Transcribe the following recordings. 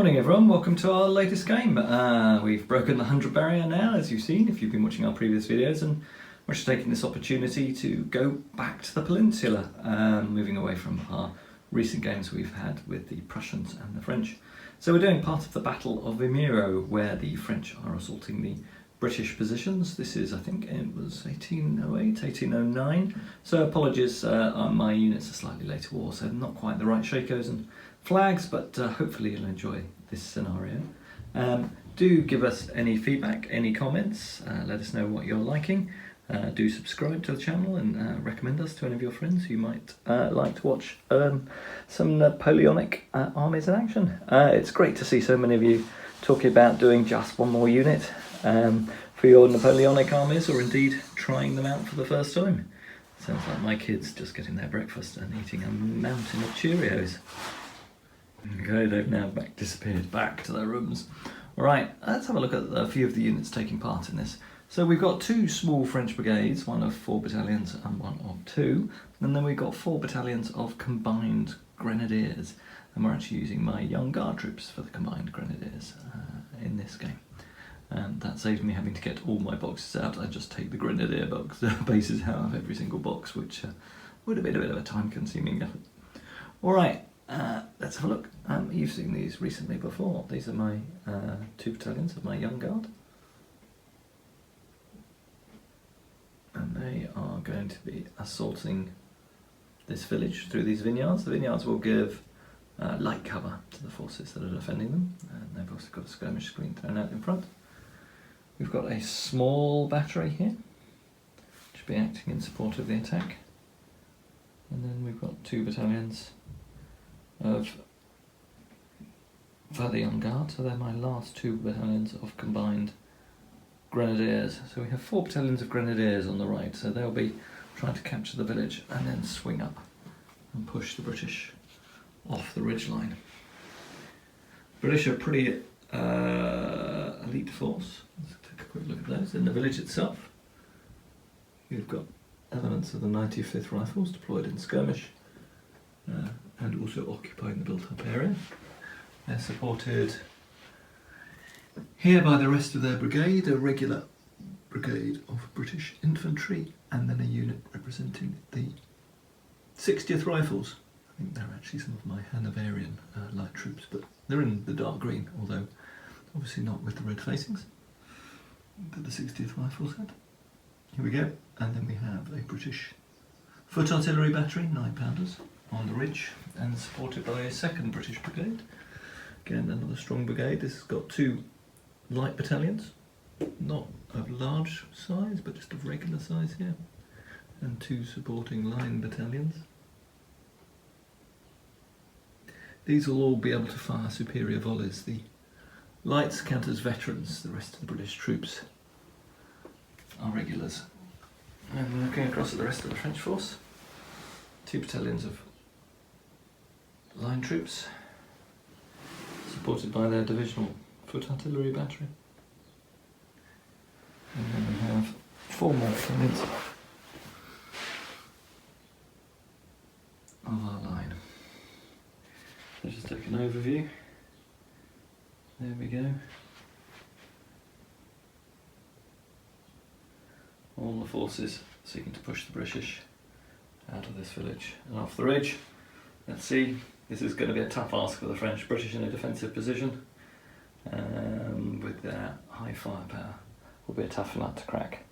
Morning everyone, welcome to our latest game. We've broken the 100 barrier now, as you've seen if you've been watching our previous videos, and we're just taking this opportunity to go back to the peninsula, moving away from our recent games we've had with the Prussians and the French. So we're doing part of the Battle of Vimiero, where the French are assaulting the British positions. This is, I think it was 1808, 1809, so apologies, my units are slightly later war, so not quite the right shakos and flags, but hopefully you'll enjoy this scenario. Do give us any feedback, any comments, let us know what you're liking. Do subscribe to the channel and recommend us to any of your friends who might like to watch some Napoleonic armies in action. It's great to see so many of you talking about doing just one more unit for your Napoleonic armies, or indeed trying them out for the first time. Sounds like my kids just getting their breakfast and eating a mountain of Cheerios. Okay, they've now disappeared back to their rooms. Alright, let's have a look at a few of the units taking part in this. So we've got two small French brigades, one of 4 battalions and one of 2, and then we've got 4 battalions of combined Grenadiers, and we're actually using my young guard troops for the combined Grenadiers in this game. And that saves me having to get all my boxes out. I just take the Grenadier bases out of every single box, which would have been a bit of a time-consuming effort. Alright. Let's have a look. You've seen these recently before. These are my 2 battalions of my young guard. And they are going to be assaulting this village through these vineyards. The vineyards will give light cover to the forces that are defending them. And they've also got a skirmish screen thrown out in front. We've got a small battery here, which will be acting in support of the attack. And then we've got 2 battalions of Volley on guard, so they're my last 2 battalions of combined Grenadiers. So we have 4 battalions of Grenadiers on the right, so they'll be trying to capture the village and then swing up and push the British off the ridgeline. British are a pretty elite force. Let's take a quick look at those. In the village itself, you've got elements of the 95th Rifles deployed in skirmish, and also occupying the built-up area. They're supported here by the rest of their brigade, a regular brigade of British infantry, and then a unit representing the 60th Rifles. I think they're actually some of my Hanoverian light troops, but they're in the dark green, although obviously not with the red facings that the 60th Rifles had. Here we go, and then we have a British foot artillery battery, 9-pounders, on the ridge, and supported by a 2nd British brigade. Again, another strong brigade. This has got 2 light battalions, not of large size, but just of regular size here, and 2 supporting line battalions. These will all be able to fire superior volleys. The lights count as veterans, the rest of the British troops are regulars. And we're looking across at the rest of the French force. 2 battalions of line troops, supported by their divisional foot artillery battery. And then we have 4 more battalions of our line. So just take an overview. There we go. All the forces seeking to push the British out of this village and off the ridge. Let's see, this is going to be a tough ask for the French. British in a defensive position with their high firepower will be a tough nut to crack.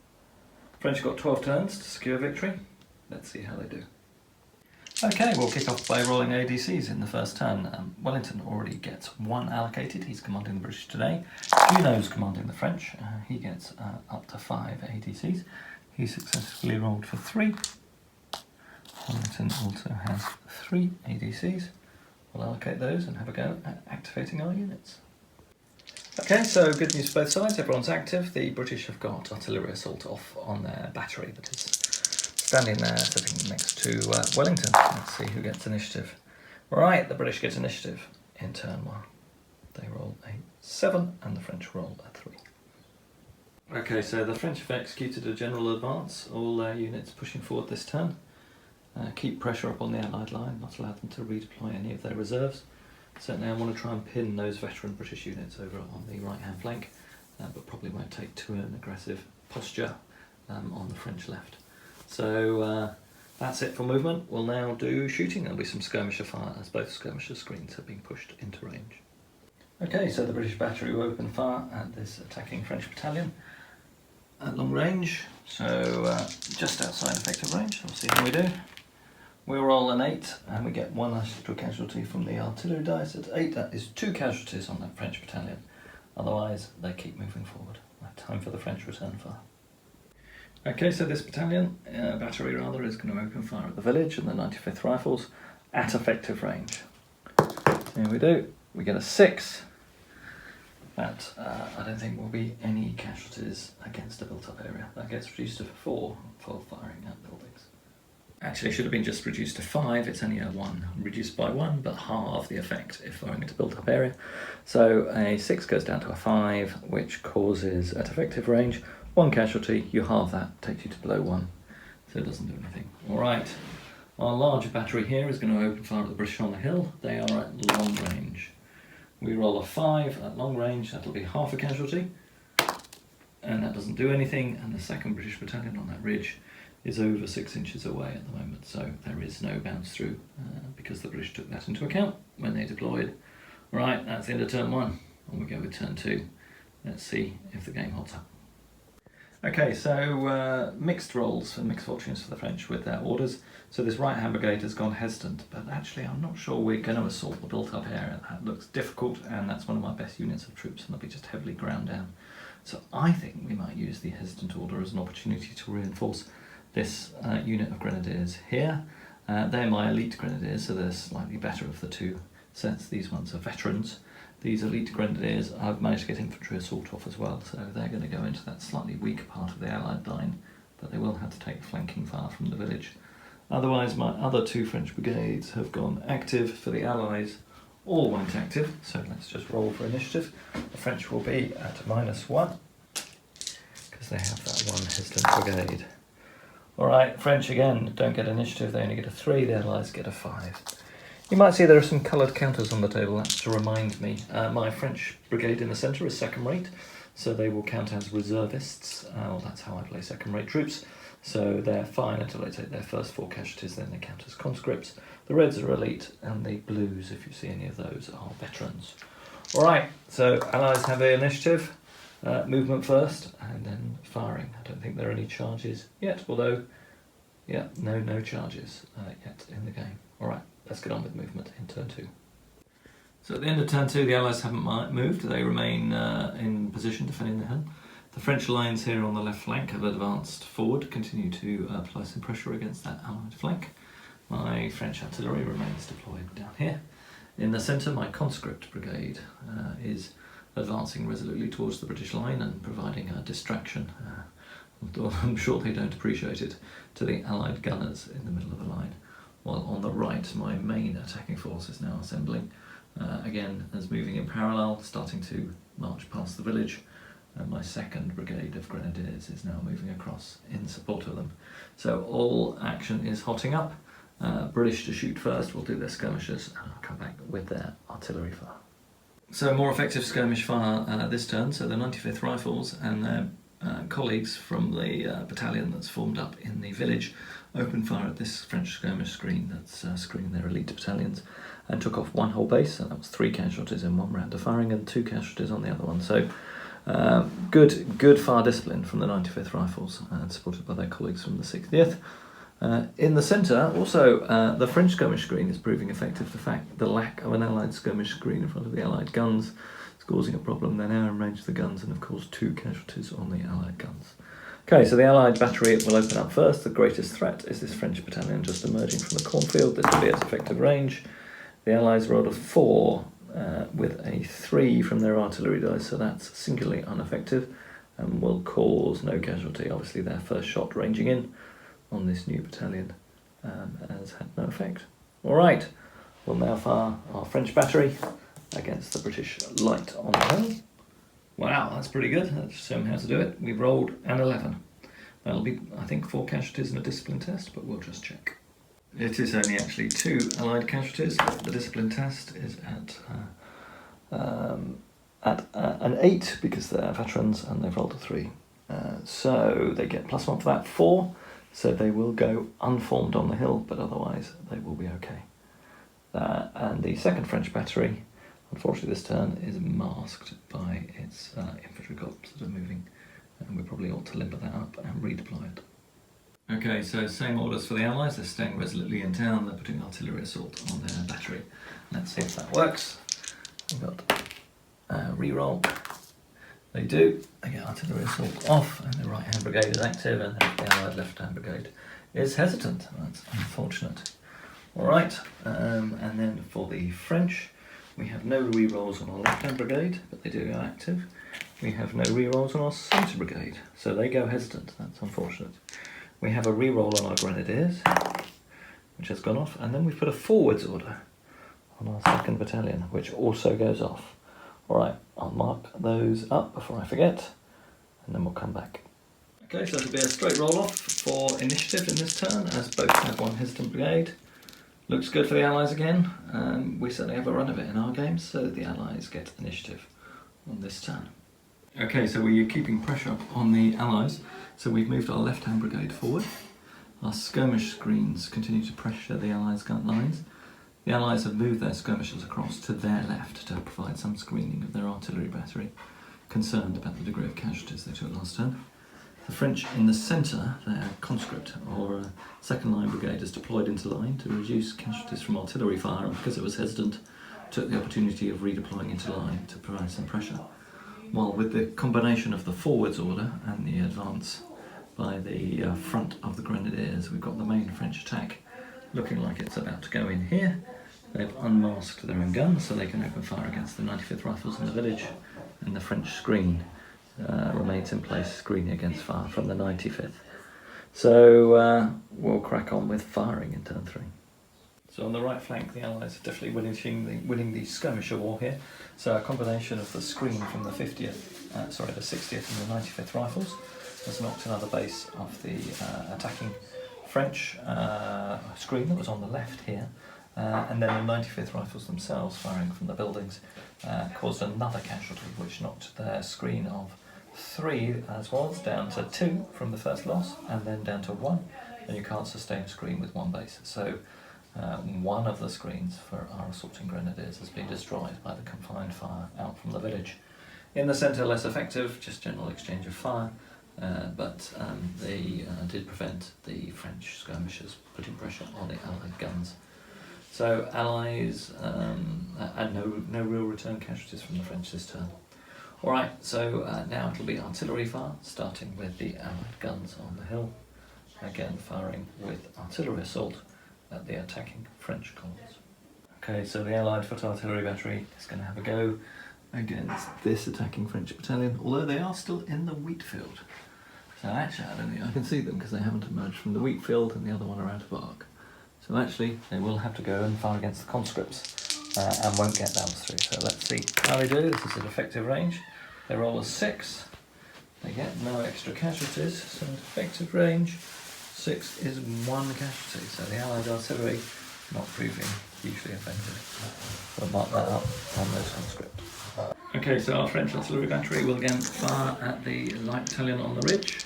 French got 12 turns to secure victory. Let's see how they do. Okay, we'll kick off by rolling ADCs in the first turn. Wellington already gets 1 allocated. He's commanding the British today. Juno's commanding the French. He gets up to 5 ADCs. He successfully rolled for 3. Wellington also has 3 ADCs. We'll allocate those and have a go at activating our units. Okay, so good news for both sides. Everyone's active. The British have got artillery assault off on their battery that is standing there sitting next to Wellington. Let's see who gets initiative. Right, the British get initiative in turn 1. They roll a 7 and the French roll a 3. Okay, so the French have executed a general advance. All their units pushing forward this turn. Keep pressure up on the Allied line, not allow them to redeploy any of their reserves. Certainly I want to try and pin those veteran British units over on the right hand flank, but probably won't take to an aggressive posture on the French left. So that's it for movement. We'll now do shooting. There'll be some skirmisher fire as both skirmisher screens are being pushed into range. Okay, so the British battery will open fire at this attacking French battalion at long range, so just outside effective range. We'll see how we do. We'll roll an 8 and we get 1 extra casualty from the artillery dice. At 8, that is 2 casualties on that French battalion. Otherwise, they keep moving forward. Time for the French return fire. Okay, so this battalion, battery rather, is going to open fire at the village and the 95th Rifles at effective range. Here we do. We get a 6. But I don't think will be any casualties against a built-up area. That gets reduced to 4 for firing at buildings. Actually, it should have been just reduced to 5. It's only a 1, reduced by 1, but half the effect if firing at a built-up area. So a 6 goes down to a 5, which causes, at effective range, 1 casualty. You halve that, takes you to below 1, so it doesn't do anything. All right, our larger battery here is going to open fire at the British on the hill. They are at long range. We roll a 5 at long range, that'll be half a casualty, and that doesn't do anything, and the 2nd British Battalion on that ridge is over 6 inches away at the moment, so there is no bounce through because the British took that into account when they deployed. Right, that's the end of turn 1, and we go with turn 2. Let's see if the game holds up. Okay, so mixed rolls and mixed fortunes for the French with their orders. So this right-hand brigade has gone hesitant, but actually I'm not sure we're going to assault the built-up area. That looks difficult, and that's one of my best units of troops, and they'll be just heavily ground down. So I think we might use the hesitant order as an opportunity to reinforce this unit of Grenadiers here. They're my elite Grenadiers, so they're slightly better of the two sets. These ones are veterans. These elite Grenadiers, I've managed to get infantry assault off as well, so they're going to go into that slightly weaker part of the Allied line, but they will have to take flanking fire from the village. Otherwise, my other 2 French brigades have gone active for the Allies. All went active, so let's just roll for initiative. The French will be at -1, because they have that 1 hesitant brigade. Alright, French again don't get initiative, they only get a 3, the Allies get a 5. You might see there are some coloured counters on the table. That's to remind me. My French brigade in the centre is second rate, so they will count as reservists. Well, that's how I play second rate troops. So they're fine until they take their first 4 casualties, then they count as conscripts. The reds are elite, and the blues, if you see any of those, are veterans. Alright, so Allies have their initiative. Movement first, and then firing. I don't think there are any charges yet, although, yeah, no charges yet in the game. Alright. Let's get on with movement in turn 2. So at the end of turn 2, the Allies haven't moved. They remain in position defending the hill. The French lines here on the left flank have advanced forward, continue to apply some pressure against that Allied flank. My French artillery remains deployed down here. In the centre, my conscript brigade is advancing resolutely towards the British line and providing a distraction, although I'm sure they don't appreciate it, to the Allied gunners in the middle of the line. While on the right, my main attacking force is now assembling, again as moving in parallel, starting to march past the village, and my 2nd Brigade of Grenadiers is now moving across in support of them. So all action is hotting up. British to shoot first, will do their skirmishers, and I'll come back with their artillery fire. So more effective skirmish fire this turn, so the 95th Rifles and their colleagues from the battalion that's formed up in the village opened fire at this French skirmish screen that's screening their elite battalions, and took off 1 whole base, and that was 3 casualties in 1 round of firing and 2 casualties on the other one. So good fire discipline from the 95th Rifles, and supported by their colleagues from the 60th. In the centre, also, the French skirmish screen is proving effective. The lack of an Allied skirmish screen in front of the Allied guns is causing a problem. They're now in range of the guns and have caused 2 casualties on the Allied guns. Okay, so the Allied battery will open up first. The greatest threat is this French battalion just emerging from the cornfield. This will be at effective range. The Allies rolled a 4 with a 3 from their artillery dice, so that's singularly ineffective and will cause no casualty. Obviously their first shot ranging in on this new battalion has had no effect. Alright, we'll now fire our French battery against the British light on the hill. Wow, that's pretty good. Let's show them how to do it. We've rolled an 11. That'll be, I think, 4 casualties in a discipline test, but we'll just check. It is only actually 2 Allied casualties. The discipline test is at an 8 because they're veterans and they've rolled a 3. So they get +1 for that, 4. So they will go unformed on the hill, but otherwise they will be okay. And the second French battery, unfortunately this turn, is masked by its infantry corps that are moving, and we probably ought to limber that up and redeploy it. Okay, so same orders for the Allies. They're staying resolutely in town. They're putting artillery assault on their battery. Let's see if that works. We've got re-roll. They do. They get artillery assault off, and the right-hand brigade is active, and the Allied left-hand brigade is hesitant. That's unfortunate. All right, and then for the French, we have no re-rolls on our left-hand brigade, but they do go active. We have no re-rolls on our centre brigade, so they go hesitant. That's unfortunate. We have a re-roll on our Grenadiers, which has gone off, and then we put a forwards order on our 2nd battalion, which also goes off. All right, I'll mark those up before I forget, and then we'll come back. Okay, so it'll be a straight roll-off for initiative in this turn, as both have 1 hesitant brigade. Looks good for the Allies again. We certainly have a run of it in our games, so the Allies get initiative on this turn. Okay, so we're keeping pressure up on the Allies. So we've moved our left-hand brigade forward. Our skirmish screens continue to pressure the Allies' gun lines. The Allies have moved their skirmishers across to their left to provide some screening of their artillery battery, concerned about the degree of casualties they took last turn. The French in the centre, their conscript or second-line brigade, is deployed into line to reduce casualties from artillery fire, and because it was hesitant, took the opportunity of redeploying into line to provide some pressure. While with the combination of the forwards order and the advance by the front of the Grenadiers, we've got the main French attack looking like it's about to go in here. They've unmasked their own guns so they can open fire against the 95th Rifles in the village, and the French screen remains in place, screening against fire from the 95th. So we'll crack on with firing in turn 3. So on the right flank, the Allies are definitely winning the skirmisher war here. So a combination of the screen from the 60th and the 95th Rifles has knocked another base off the attacking French screen that was on the left here, and then the 95th Rifles themselves, firing from the buildings, caused another casualty, which knocked their screen of 3 as was down to 2 from the first loss, and then down to 1, and you can't sustain a screen with 1 base. So one of the screens for our assaulting Grenadiers has been destroyed by the confined fire out from the village. In the centre, less effective, just general exchange of fire, but they did prevent the French skirmishers putting pressure on the Allied guns. So Allies, and no real return casualties from the French this turn. Alright, so now it'll be artillery fire, starting with the Allied guns on the hill, again firing with artillery assault at the attacking French columns. Okay, so the Allied foot artillery battery is going to have a go against this attacking French battalion, although they are still in the wheat field. So actually, I don't think I can see them because they haven't emerged from the wheat field and the other one are out of arc. So actually, they will have to go and fire against the conscripts and won't get bounced through. So let's see how they do. This is at effective range. They roll a 6. They get no extra casualties, so at effective range, 6 is 1 casualty. So the Allied artillery not proving hugely effective. We'll mark that up on those conscripts. Okay, so our French artillery battery will again fire at the light battalion on the ridge.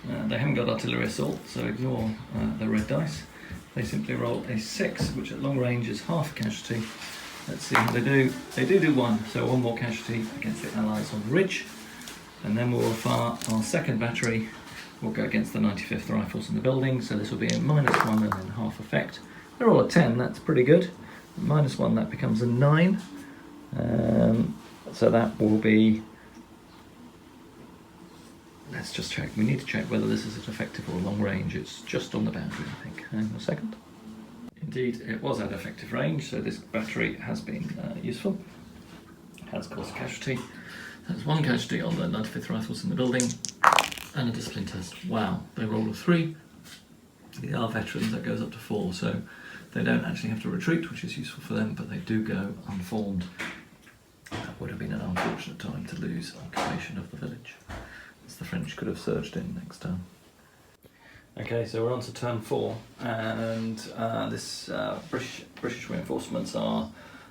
They haven't got artillery assault, so ignore the red dice. They simply roll a 6, which at long range is half a casualty. Let's see how they do. They do 1, so 1 more casualty against the Allies on the ridge. And then we'll fire our second battery. We'll go against the 95th Rifles in the building, so this will be a -1 and then half effect. They're all at 10, that's pretty good. -1, that becomes a 9. So that will be... Let's just check. We need to check whether this is at effective or long range. It's just on the boundary, I think. Hang on a second. Indeed, it was at effective range, so this battery has been useful. Has caused a casualty. There's 1 casualty on the 95th Rifles in the building, and a discipline test. Wow, they roll a 3. They are veterans, that goes up to 4, so they don't actually have to retreat, which is useful for them, but they do go unformed. That would have been an unfortunate time to lose occupation of the village, as the French could have surged in next turn. Okay, so we're on to turn 4, and this British reinforcements are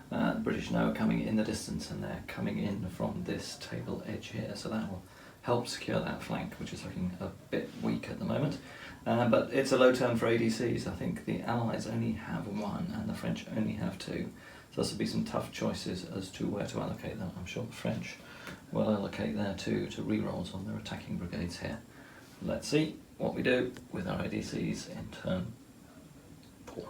the British know are coming in the distance, and they're coming in from this table edge here, so that will help secure that flank, which is looking a bit weak at the moment. But it's a low turn for ADCs. I think the Allies only have 1 and the French only have 2. So this will be some tough choices as to where to allocate them. I'm sure the French will allocate their 2 to rerolls on their attacking brigades here. Let's see what we do with our ADCs in turn 4.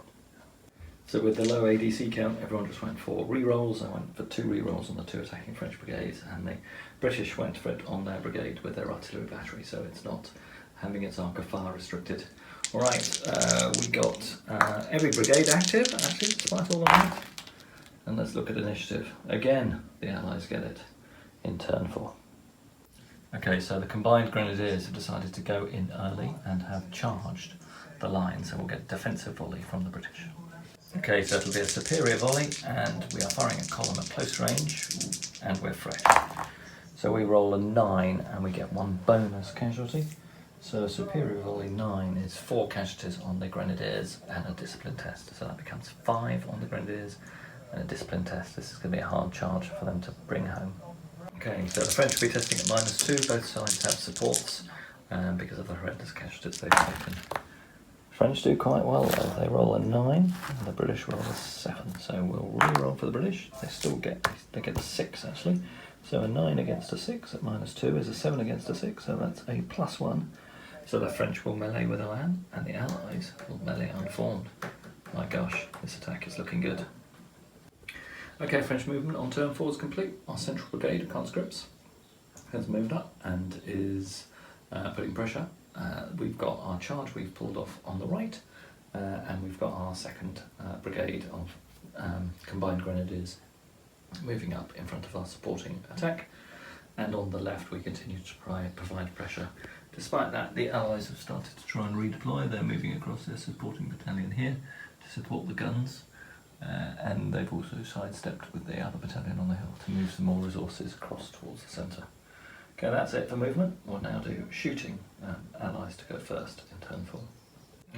So with the low ADC count, everyone just went for rerolls. I went for 2 rerolls on the 2 attacking French brigades, and the British went for it on their brigade with their artillery battery, so it's not having its arc of fire restricted. Alright, we got every brigade active, actually, despite all of that. And let's look at initiative. Again, the Allies get it in turn 4. Okay, so the combined Grenadiers have decided to go in early and have charged the line, so we'll get defensive volley from the British. Okay, so it'll be a superior volley, and we are firing a column at close range, and we're fresh. So we roll a 9, and we get 1 bonus casualty. So a superior volley 9 is 4 casualties on the Grenadiers and a discipline test. So that becomes 5 on the Grenadiers and a discipline test. This is going to be a hard charge for them to bring home. Okay, so the French will be testing at -2. Both sides have supports because of the horrendous casualties they've taken. French do quite well though. They roll a 9 and the British roll a 7. So we'll re-roll for the British. They get a 6 actually. So a 9 against a 6 at -2 is a 7 against a 6, so that's a +1. So the French will melee with a land, and the Allies will melee unformed. My gosh, this attack is looking good. Okay, French movement on turn 4 is complete. Our central brigade of conscripts has moved up and is putting pressure. We've got our charge we've pulled off on the right, and we've got our second brigade of combined Grenadiers moving up in front of our supporting attack. And on the left we continue to provide pressure. Despite that, the Allies have started to try and redeploy. They're moving across their supporting battalion here to support the guns. And they've also sidestepped with the other battalion on the hill to move some more resources across towards the centre. Okay, that's it for movement. We'll now do shooting Allies to go first in turn 4.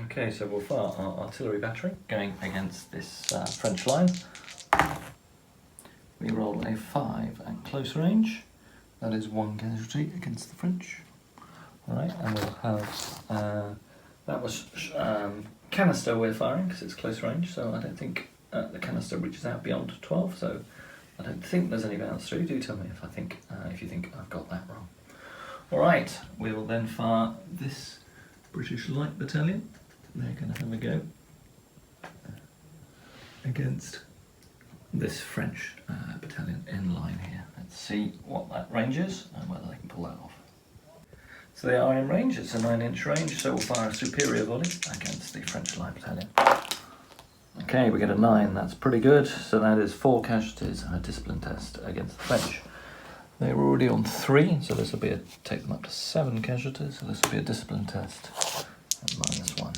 Okay, so we'll fire our artillery battery going against this French line. We roll a 5 at close range. That is 1 casualty against the French. Alright, and we'll have, that was canister we're firing because it's close range, so I don't think the canister reaches out beyond 12, so I don't think there's any bounce through. Do tell me if you think I've got that wrong. Alright, we will then fire this British light battalion. They're going to have a go against this French battalion in line here. Let's see what that range is and whether they can pull that off. So they are in range, it's a 9-inch range, so we'll fire a superior volley against the French light battalion. Okay, we get a 9, that's pretty good, so that is 4 casualties and a discipline test against the French. They were already on 3, so this will be take them up to 7 casualties, so this will be a discipline test at -1.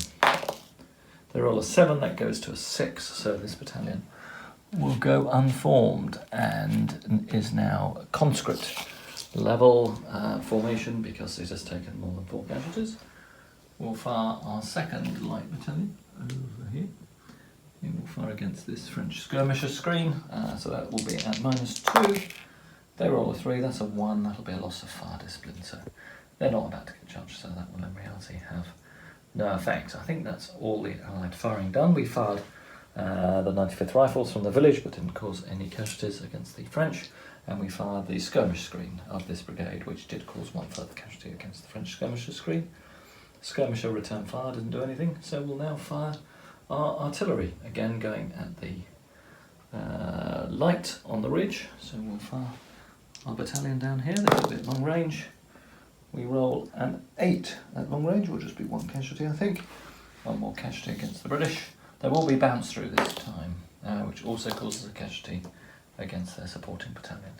They roll a 7, that goes to a 6, so this battalion will go unformed and is now a conscript level formation because they've just taken more than 4 casualties. We'll fire our second light battalion over here. And we'll fire against this French skirmisher screen, so that will be at -2. They roll a 3, that's a 1, that'll be a loss of fire discipline, so they're not about to get charged, so that will in reality have no effect. I think that's all the Allied firing done. We fired the 95th Rifles from the village, but didn't cause any casualties against the French, and we fired the skirmish screen of this brigade, which did cause 1 further casualty against the French skirmisher screen. Skirmisher return fire didn't do anything, so we'll now fire our artillery, again going at the light on the ridge. So we'll fire our battalion down here. They're a bit long range. We roll an 8 at long range, will just be 1 casualty I think. 1 more casualty against the British. There will be bounce through this time, which also causes a casualty against their supporting battalion.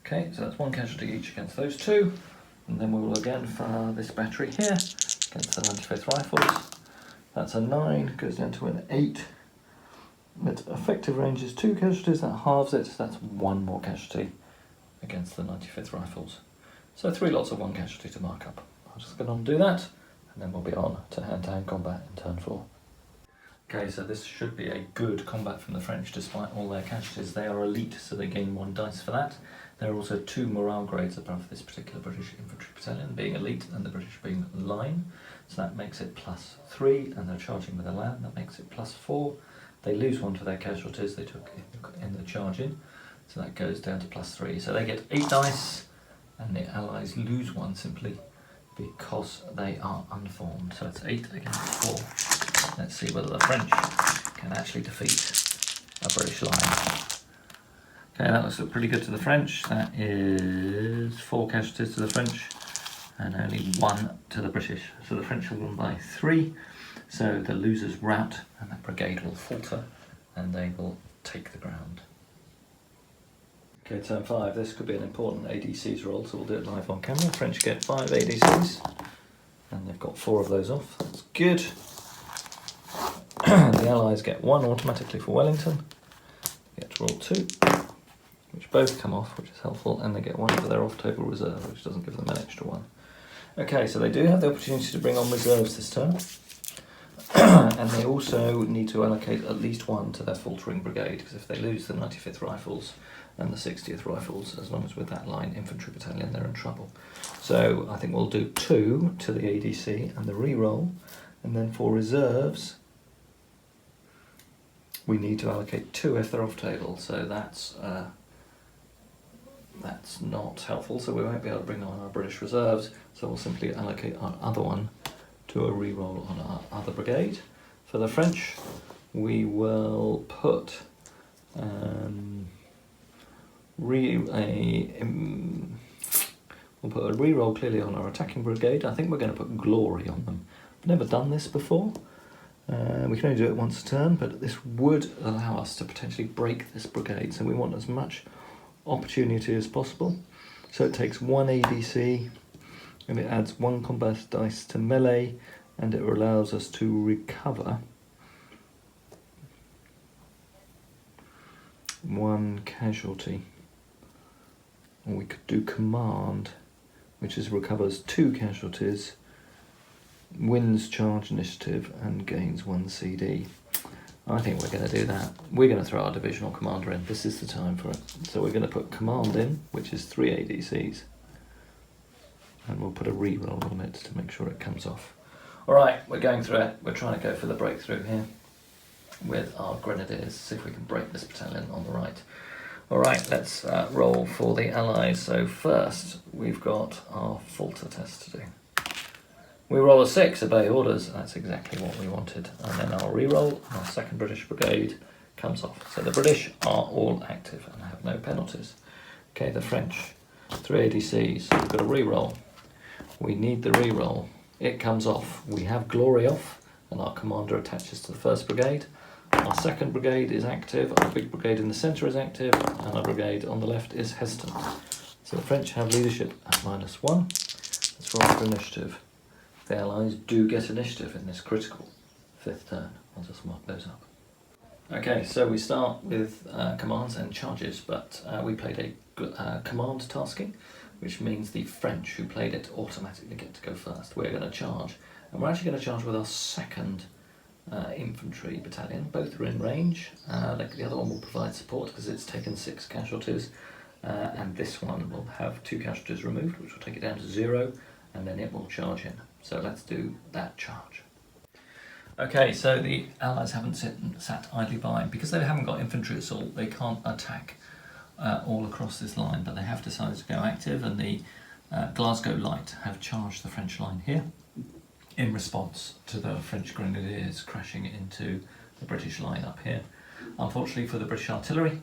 Okay, so that's 1 casualty each against those 2, and then we will again fire this battery here against the 95th Rifles. That's a 9, goes down to an 8. Its effective range is 2 casualties, that halves it, so that's 1 more casualty against the 95th Rifles. So 3 lots of 1 casualty to mark up. I'll just get on and do that, and and then we'll be on to hand-to-hand combat in turn 4. Okay, so this should be a good combat from the French despite all their casualties. They are elite, so they gain 1 dice for that. There are also 2 morale grades above this particular British infantry battalion, being elite and the British being line. So that makes it +3, and they're charging with a land, that makes it +4. They lose 1 for their casualties they took in the charge in, so that goes down to +3. So they get 8 dice, and the Allies lose 1 simply because they are unformed. So it's 8 against 4. Let's see whether the French can actually defeat a British line. Okay, that looks pretty good to the French. That is 4 casualties to the French and only 1 to the British. So the French have won by 3. So the losers rout and that brigade will falter and they will take the ground. Okay, turn 5. This could be an important ADCs roll, so we'll do it live on camera. The French get 5 ADCs and they've got 4 of those off. That's good. The Allies get 1 automatically for Wellington. They get to roll 2, which both come off, which is helpful, and they get 1 for their off-table reserve, which doesn't give them an extra 1. Okay, so they do have the opportunity to bring on reserves this turn, and they also need to allocate at least 1 to their faltering brigade, because if they lose the 95th Rifles and the 60th Rifles, as long as with that line infantry battalion, they're in trouble. So I think we'll do 2 to the ADC and the re-roll, and then for reserves, we need to allocate 2 if they're off table, so that's not helpful, so we won't be able to bring on our British reserves, so we'll simply allocate our other 1 to a re-roll on our other brigade. For the French, we will put we'll put a re-roll clearly on our attacking brigade. I think we're going to put glory on them. I've never done this before. We can only do it once a turn, but this would allow us to potentially break this brigade, so we want as much opportunity as possible. So it takes 1 ADC and it adds 1 combat dice to melee, and it allows us to recover 1 casualty. Or we could do command, which is recovers 2 casualties, wins charge initiative and gains 1 CD. I think we're going to do that. We're going to throw our divisional commander in. This is the time for it. So we're going to put command in, which is 3 ADCs. And we'll put a re-roll on it to make sure it comes off. Alright, we're going through it. We're trying to go for the breakthrough here with our Grenadiers. See if we can break this battalion on the right. Alright, let's roll for the Allies. So first, we've got our falter test to do. We roll a 6, obey orders. That's exactly what we wanted. And then I'll re-roll, and our 2nd British Brigade comes off. So the British are all active and have no penalties. Okay, the French, 3 ADCs. We've got a re-roll. We need the re-roll. It comes off. We have glory off, and our commander attaches to the 1st Brigade. Our 2nd Brigade is active, our big brigade in the centre is active, and our brigade on the left is hesitant. So the French have leadership at -1. Let's roll for initiative. The Allies do get initiative in this critical 5th turn. I'll just mark those up. Okay, so we start with commands and charges, but we played a command tasking, which means the French who played it automatically get to go first. We're going to charge, and we're actually going to charge with our 2nd infantry battalion. Both are in range. Like the other one will provide support because it's taken 6 casualties, and this one will have 2 casualties removed, which will take it down to 0, and then it will charge in. So let's do that charge. Okay, so the Allies haven't sat idly by. Because they haven't got infantry assault, they can't attack all across this line, but they have decided to go active, and the Glasgow Light have charged the French line here in response to the French Grenadiers crashing into the British line up here. Unfortunately for the British artillery,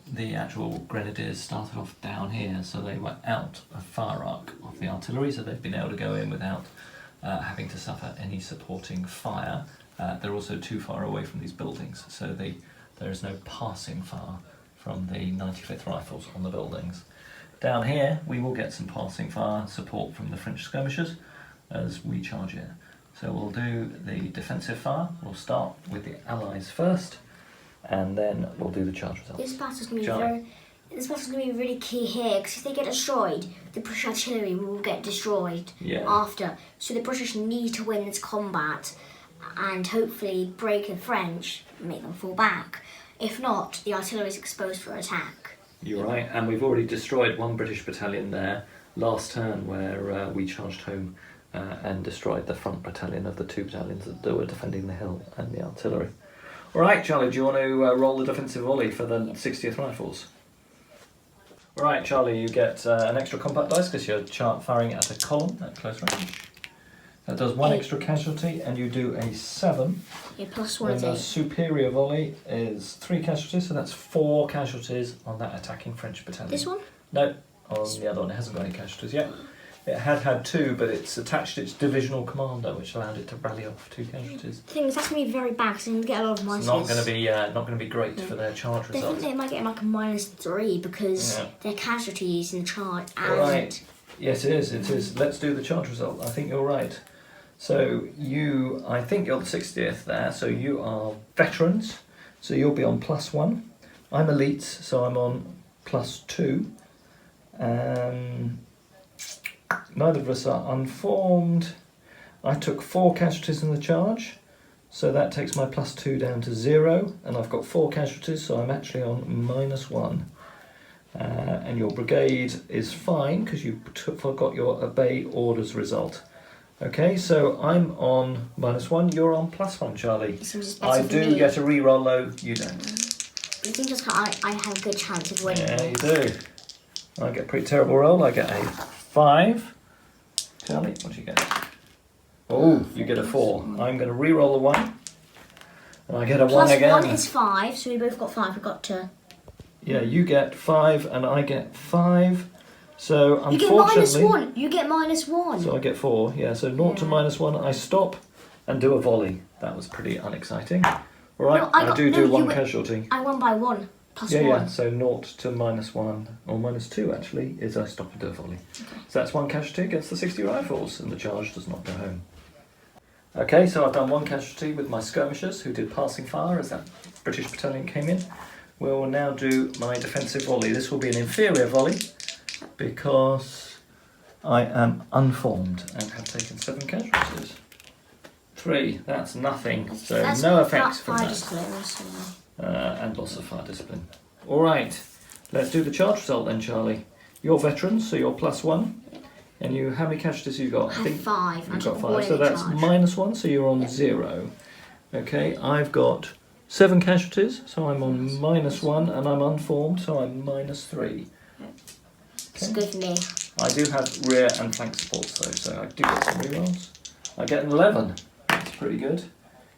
the actual Grenadiers started off down here, so they were out of fire arc of the artillery, so they've been able to go in without having to suffer any supporting fire. They're also too far away from these buildings, so there is no passing fire from the 95th Rifles on the buildings. Down here we will get some passing fire support from the French skirmishers as we charge in. So we'll do the defensive fire. We'll start with the Allies first, and then we'll do the charge result. This battle's going to be this battle's going to be really key here, because if they get destroyed, the British artillery will get destroyed after. So the British need to win this combat and hopefully break the French and make them fall back. If not, the artillery is exposed for attack. You're right, and we've already destroyed one British battalion there last turn, where we charged home and destroyed the front battalion of the 2 battalions that were defending the hill and the artillery. All right, Charlie, do you want to roll the defensive volley for the 60th Rifles? All right, Charlie, you get an extra combat dice because you're firing at a column at close range. That does 1 extra casualty, and you do a 7. Yeah, +1 and the superior volley is 3 casualties, so that's 4 casualties on that attacking French battalion. This one? No, on the other one. It hasn't got any casualties yet. It had 2, but it's attached its divisional commander, which allowed it to rally off 2 casualties. The thing is, that's going to be very bad, because they're going to get a lot of minuses. It's not going to be great for their charge I results. think they might get like a -3 because they're casualties in the charge. And Right. Yes, it is. It is. Let's do the charge result. I think you're right. So I think you're the 60th there. So you are veterans. So you'll be on +1. I'm elites, so I'm on +2. Neither of us are unformed. I took 4 casualties in the charge, so that takes my +2 down to 0, and I've got 4 casualties, so I'm actually on -1. And your brigade is fine because you forgot your obey orders result. Okay, so I'm on -1, you're on +1, Charlie. I do get a re-roll though, you don't. I think I have a good chance of winning. Yeah, you do. I get a pretty terrible roll. I get a 5. Charlie, what do you get? Oh, you get a 4. I'm going to re-roll the 1. And I get a 1 again. +1 is 5, so we both got 5. We've got to... Yeah, you get 5 and I get 5. So you unfortunately... get -1. You get -1. So I get 4. Yeah, so 0 to -1. I stop and do a volley. That was pretty unexciting. All right, No, I do 1 casualty. I won by 1. +1. Yeah, so 0 to -1, or -2 actually, is I stop and do a volley. Okay. So that's 1 casualty against the 60 Rifles, and the charge does not go home. Okay, so I've done 1 casualty with my Skirmishers, who did passing fire as that British battalion came in. We'll now do my defensive volley. This will be an inferior volley, because I am unformed and have taken 7 casualties. 3, that's nothing, so that's no effects from fire that. discipline, so... And loss of fire discipline. Alright, let's do the charge result then, Charlie. You're veterans, so you're +1. And you, how many casualties have you got? I think 5. You've got 5, so that's -1, so you're on 0. Okay, I've got 7 casualties, so I'm on -1, and I'm unformed, so I'm -3. It's good for me. I do have rear and flank supports though, so I do get some rerolls. I get an 11. That's pretty good.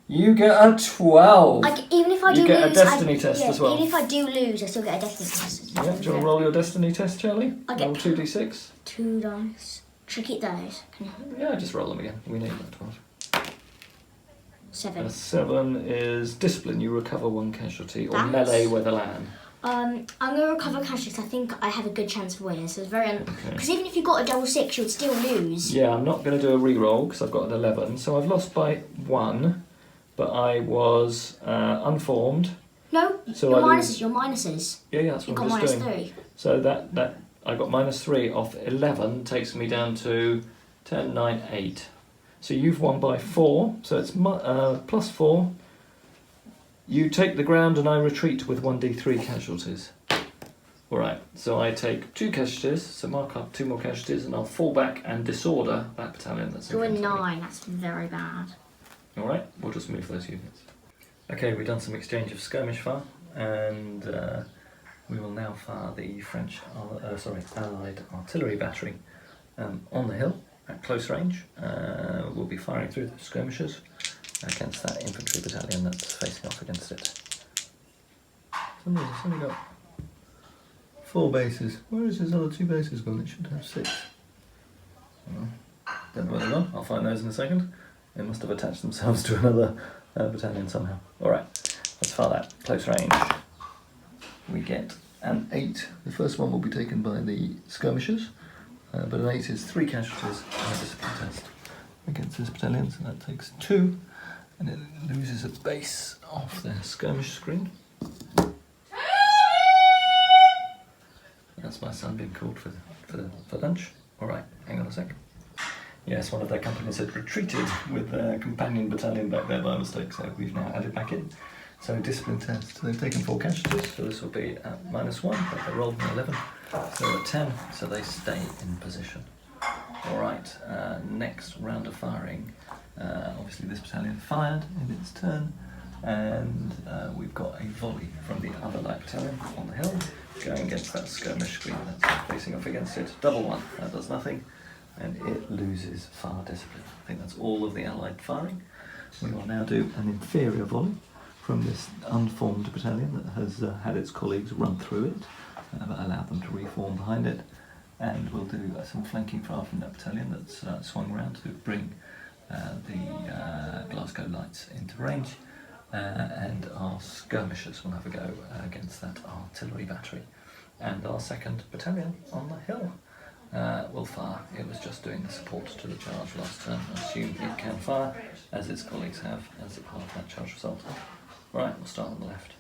You get a 12. Even if I do you get lose, a destiny test as well. Even if I do lose, I still get a destiny test. Yeah, do you want to roll your destiny test, Charlie? I get roll 2d6. 2 dice. Should I keep those? Can you? Yeah, just roll them again. We need that 12. 7. A 7 is discipline. You recover 1 casualty, or That's... melee with a land. I'm going to recover casualties. I think I have a good chance of winning. So it's very because even if you got a double 6, you would still lose. Yeah, I'm not going to do a re-roll because I've got an 11. So I've lost by 1, but I was unformed. No, so your minuses. Yeah, that's what I'm just doing. -3. So that I got -3 off 11 takes me down to 10, 9, 8. So you've won by 4. So it's +4. You take the ground and I retreat with 1d3 casualties. Alright, so I take 2 casualties, so mark up 2 more casualties, and I'll fall back and disorder that battalion that's in You're front of me. 9, that's very bad. Alright, we'll just move those units. Okay, we've done some exchange of skirmish fire, and we will now fire the French, Allied artillery battery on the hill at close range. We'll be firing through the skirmishers against that infantry battalion that's facing off against it. It's only got 4 bases. Where is his other 2 bases gone? It should have 6. Don't know where they're gone. I'll find those in a second. They must have attached themselves to another battalion somehow. Alright, let's fire that. Close range. We get an 8. The first one will be taken by the skirmishers, but an 8 is 3 casualties and a discipline test against this battalion, so that takes 2. And it loses a base off their skirmish screen. That's my son being called for lunch. All right, hang on a sec. Yes, one of their companies had retreated with their companion battalion back there by mistake, so we've now added back in. So discipline test, they've taken 4 casualties, so this will be at -1, but they rolled an 11, so at 10, so they stay in position. All right, next round of firing. Obviously this battalion fired in its turn, and we've got a volley from the other light battalion on the hill, going against that skirmish screen that's facing off against it. Double 1, that does nothing. And it loses fire discipline. I think that's all of the allied firing. We will now do an inferior volley from this unformed battalion that has had its colleagues run through it, but allowed them to reform behind it. And we'll do some flanking fire from that battalion that's swung around to bring the Glasgow Lights into range. And our skirmishers will have a go against that artillery battery. And our 2nd battalion on the hill will fire. It was just doing the support to the charge last turn. I assume it can fire, as its colleagues have, as a part of that charge result. Right, we'll start on the left.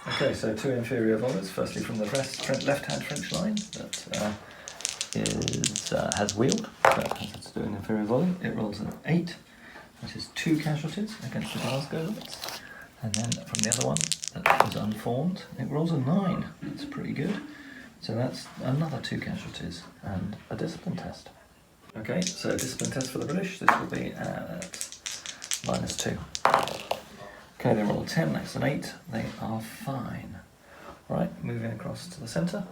Okay, so 2 inferior volleys. Firstly from the left-hand French line that has wheeled, so it has to do an inferior volley. It rolls an 8, which is 2 casualties against the Glasgow Lights. And then from the other one that was unformed, it rolls a 9. That's pretty good. So that's another 2 casualties and a discipline test. Okay, so discipline test for the British. This will be at -2. Okay, they roll a 10, that's an 8. They are fine. Right, moving across to the centre.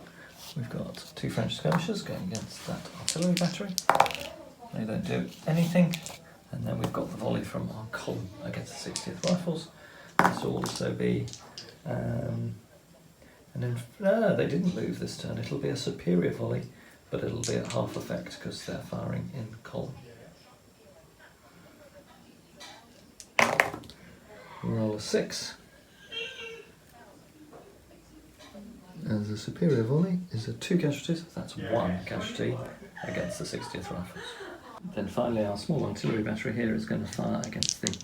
We've got 2 French skirmishers going against that artillery battery. They don't do anything. And then we've got the volley from our column against the 60th Rifles. This will also be... and then, they didn't move this turn. It'll be a superior volley, but it'll be at half effect because they're firing in column. We roll a 6. And the superior volley is a 2 casualties. That's 1 casualty against the 60th Rifles. Then finally our small artillery battery here is going to fire against the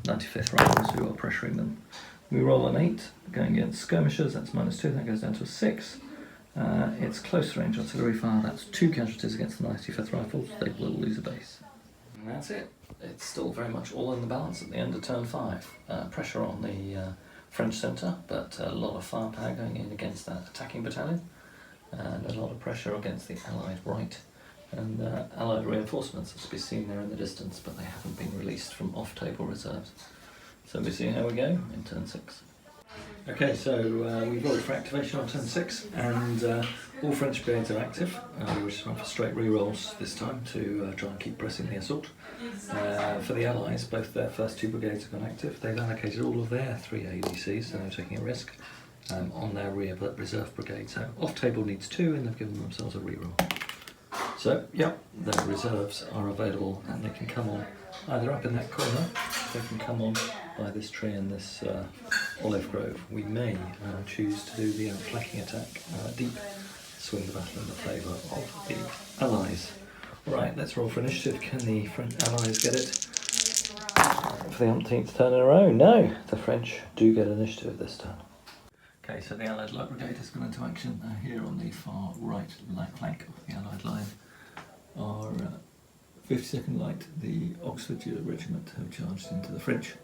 95th Rifles who are pressuring them. We roll an 8, going against skirmishers, that's -2, that goes down to a 6. It's close range artillery fire, that's 2 casualties against the 95th Rifles, they will lose a base. And that's it. It's still very much all in the balance at the end of turn 5. Pressure on the French centre, but a lot of firepower going in against that attacking battalion, and a lot of pressure against the Allied right. And Allied reinforcements are to be seen there in the distance, but they haven't been released from off-table reserves. So we see how we go in turn 6. Okay, so we've rolled for activation on turn 6, and all French brigades are active. We just went for straight re-rolls this time to try and keep pressing the assault. For the Allies, both their first 2 brigades have gone active. They've allocated all of their 3 ADCs, so they're taking a risk on their reserve brigade. So off-table needs 2, and they've given themselves a re-roll. So, yep, their reserves are available, and they can come on either up in that corner, they can come on by this tree and this olive grove. We may choose to do the outflanking attack deep, swing the battle in the favour of the Allies. Right, let's roll for initiative. Can the French Allies get it for the umpteenth turn in a row? No, the French do get initiative this turn. Okay, so the Allied Light Brigade has gone into action here on the far right flank of the Allied line. Our 52nd Light, the Oxfordshire Regiment, have charged into the French.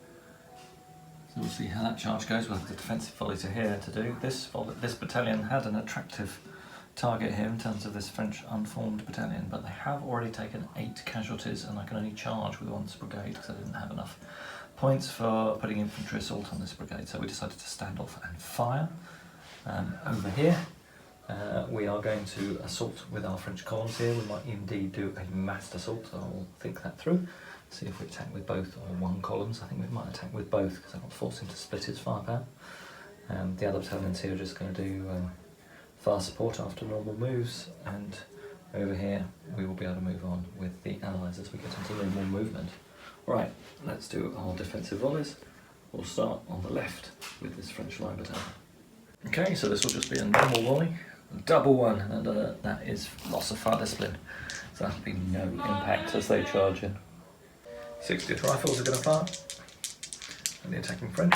So we'll see how that charge goes. We'll have the defensive volleys here to do. This battalion had an attractive target here in terms of this French unformed battalion, but they have already taken 8 casualties, and I can only charge with 1 brigade because I didn't have enough points for putting infantry assault on this brigade, so we decided to stand off and fire. Over here we are going to assault with our French columns here. We might indeed do a massed assault, so I'll think that through, see if we attack with both or 1 columns. I think we might attack with both because I want to force him to split his firepower. The other battalions here are just going to do fire support after normal moves, and over here we will be able to move on with the Allies as we get into normal movement. Right, let's do our defensive volleys. We'll start on the left with this French line battalion. Okay, so this will just be a normal volley, a double 1, and that is loss of fire discipline. So that'll be no impact as they charge in. 60th Rifles are going to fire, and the attacking French.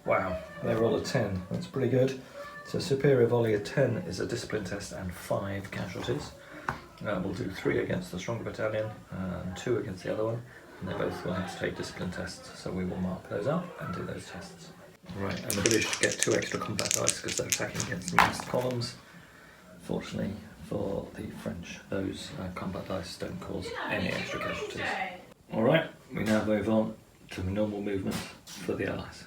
Wow, they roll a 10, that's pretty good. So superior volley of 10 is a discipline test and 5 casualties. We'll do 3 against the stronger battalion and 2 against the other one, and they both will have to take discipline tests, so we will mark those up and do those tests. Right, and the British get 2 extra combat dice because they're attacking against massed columns. Fortunately for the French, those combat dice don't cause any extra casualties. Alright, we now move on to normal movement for the Allies.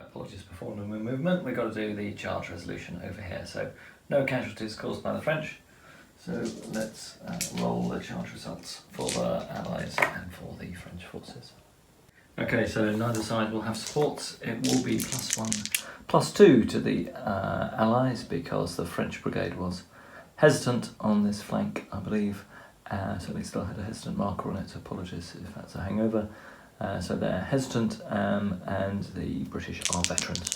Apologies before normal movement, we've got to do the charge resolution over here. So no casualties caused by the French. So let's roll the charge results for the Allies and for the French forces. Okay, so neither side will have supports. It will be +1, +2 to the Allies because the French brigade was hesitant on this flank, I believe. Certainly still had a hesitant marker on it, so apologies if that's a hangover. So they're hesitant and the British are veterans.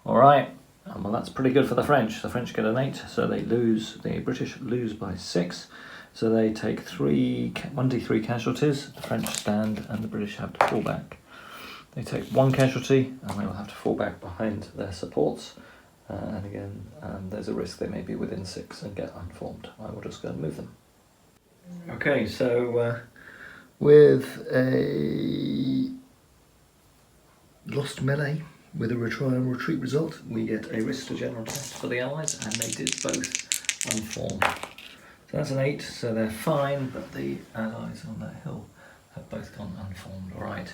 Alright, well that's pretty good for the French. The French get an 8, so they lose. The British lose by 6. So they take 1d3 casualties, the French stand and the British have to fall back. They take 1 casualty and they will have to fall back behind their supports. And again, there's a risk they may be within 6 and get unformed. I will just go and move them. Okay, so with a lost melee with a retry and retreat result, we get a risk to general test for the Allies, and they did both unform. So that's an 8, so they're fine, but the Allies on that hill have both gone unformed. Alright,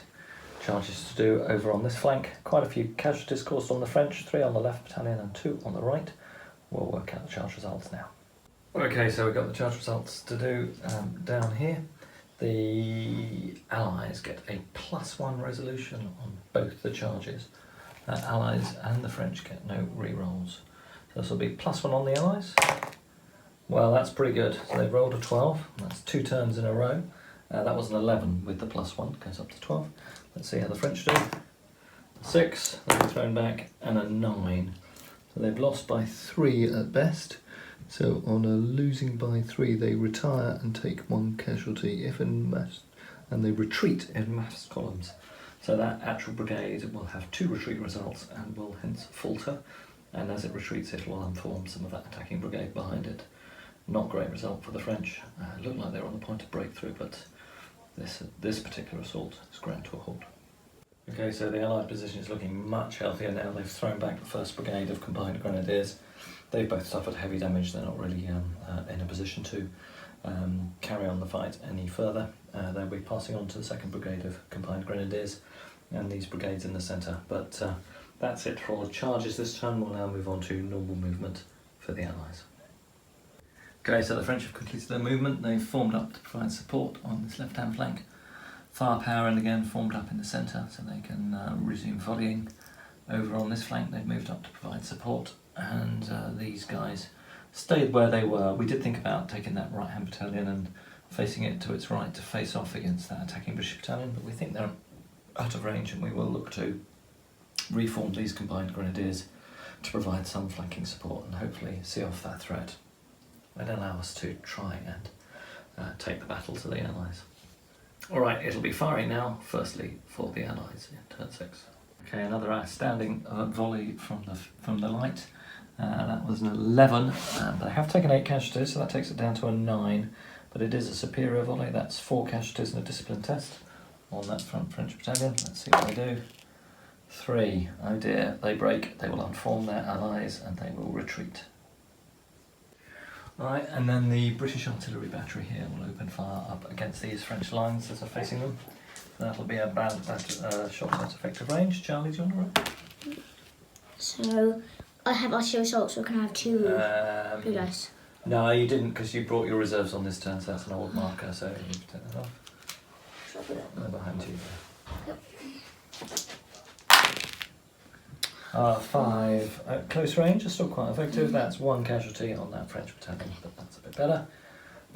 charges to do over on this flank. Quite a few casualties caused on the French, 3 on the left battalion and 2 on the right. We'll work out the charge results now. Okay, so we've got the charge results to do down here. The Allies get a +1 resolution on both the charges. Allies and the French get no re-rolls. So this will be +1 on the Allies. Well, that's pretty good. So they've rolled a 12. That's 2 turns in a row. That was an 11 with the +1, goes up to 12. Let's see how the French do. 6, they've been thrown back, and a 9. So they've lost by 3 at best. So on a losing by 3, they retire and take 1 casualty if in mass, and they retreat in mass columns. So that actual brigade will have 2 retreat results and will hence falter. And as it retreats, it will unform some of that attacking brigade behind it. Not great result for the French. Looked like they were on the point of breakthrough, but this particular assault is ground to a halt. Okay, so the Allied position is looking much healthier now. They've thrown back the 1st Brigade of Combined Grenadiers. They've both suffered heavy damage. They're not really in a position to carry on the fight any further. They'll be passing on to the 2nd Brigade of Combined Grenadiers and these brigades in the centre. But that's it for all the charges this turn. We'll now move on to normal movement for the Allies. Okay, so the French have completed their movement. They've formed up to provide support on this left-hand flank. Firepower, and again formed up in the centre so they can resume volleying. Over on this flank they've moved up to provide support, and these guys stayed where they were. We did think about taking that right-hand battalion and facing it to its right to face off against that attacking British battalion, but we think they're out of range and we will look to reform these Combined Grenadiers to provide some flanking support and hopefully see off that threat and allow us to try and take the battle to the Allies. Alright, it'll be firing now, firstly for the Allies in turn 6. Okay, another outstanding volley from the light. That was an 11, but I have taken 8 casualties, so that takes it down to a 9. But it is a superior volley. That's 4 casualties and a discipline test on that front French battalion. Let's see what they do. 3. Oh dear, they break. They will unform their Allies and they will retreat. Alright, and then the British artillery battery here will open fire up against these French lines as they're facing them. That'll be a shot at effective range. Charlie, do you want to roll? So, I have artillery assault, so can I have 2 blue dice? No, you didn't, because you brought your reserves on this turn, so that's an old marker, so you need to take that off. Shall I put it? They're behind you. Yep. 5 at close range is still quite effective. That's 1 casualty on that French battalion, but that's a bit better.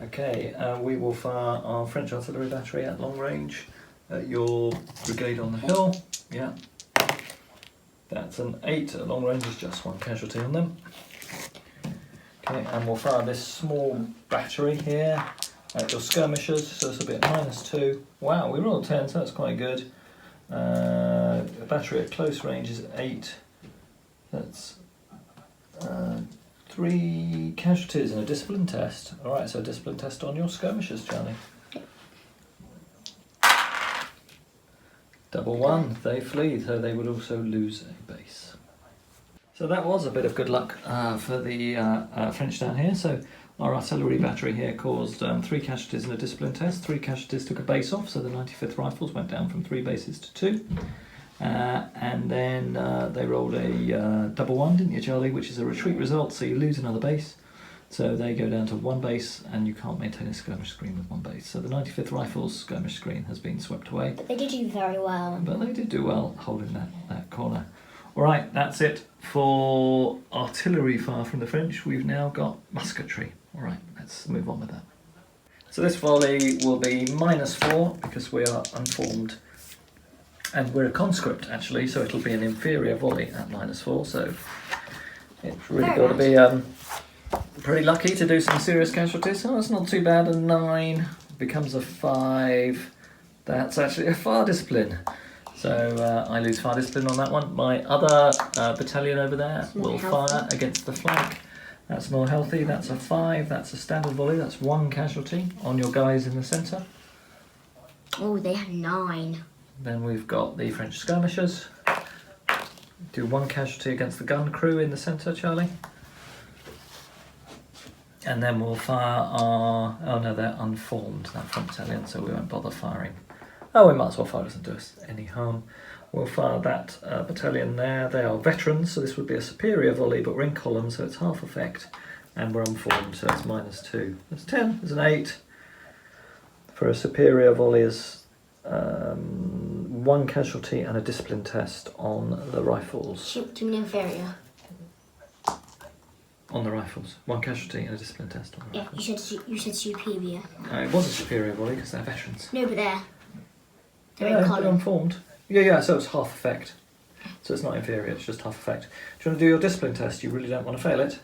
Okay, we will fire our French artillery battery at long range at your brigade on the hill. Yeah, that's an 8 at long range, is just 1 casualty on them. Okay, and we'll fire this small battery here at your skirmishers, so this will be at -2. Wow, we rolled 10, so that's quite good. A battery at close range is 8. That's 3 casualties and a discipline test. Alright, so a discipline test on your skirmishers, Charlie. Double 1, they flee, so they would also lose a base. So that was a bit of good luck for the French down here. So our artillery battery here caused 3 casualties in a discipline test. 3 casualties took a base off, so the 95th Rifles went down from 3 bases to 2. And then they rolled a double 1, didn't you, Charlie, which is a retreat result, so you lose another base. So they go down to 1 base, and you can't maintain a skirmish screen with 1 base. So the 95th Rifles skirmish screen has been swept away. But they did do very well. But they did do well holding that corner. Alright, that's it for artillery fire from the French. We've now got musketry. Alright, let's move on with that. So this volley will be -4 because we are unformed. And we're a conscript actually, so it'll be an inferior volley at -4, so it's really got to be pretty lucky to do some serious casualties. Oh, that's not too bad. A 9 becomes a 5. That's actually a fire discipline. So I lose fire discipline on that one. My other battalion over there will fire against the flank. That's more healthy. That's a 5. That's a standard volley. That's 1 casualty on your guys in the centre. Oh, they had 9. Then we've got the French skirmishers. Do 1 casualty against the gun crew in the centre, Charlie. And then we'll fire our... Oh no, they're unformed, that front battalion, so we won't bother firing. Oh, we might as well fire, doesn't do us any harm. We'll fire that battalion there. They are veterans, so this would be a superior volley, but we're in column, so it's half effect. And we're unformed, so it's -2. That's 10, there's an 8. For a superior volley is 1 casualty and a discipline test on the rifles. Do you mean inferior? On the rifles. 1 casualty and a discipline test on the rifles. You said superior. It was a superior volley because they're veterans. No, but they're Yeah, in column. they're unformed. Yeah, so it's half effect. So it's not inferior, it's just half effect. Do you want to do your discipline test? You really don't want to fail it.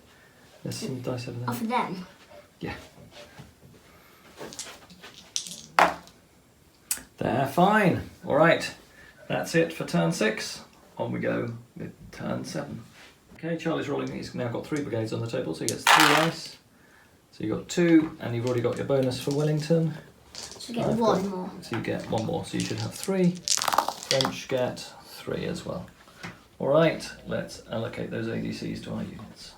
There's some dice over there. Oh, for them? Yeah. They're fine. Alright, that's it for turn 6. On we go with turn 7. Okay, Charlie's rolling. He's now got 3 brigades on the table, so he gets 3 dice. So you've got 2, and you've already got your bonus for Wellington. So you get 1 more. So you get 1 more, so you should have 3. French get 3 as well. Alright, let's allocate those ADCs to our units.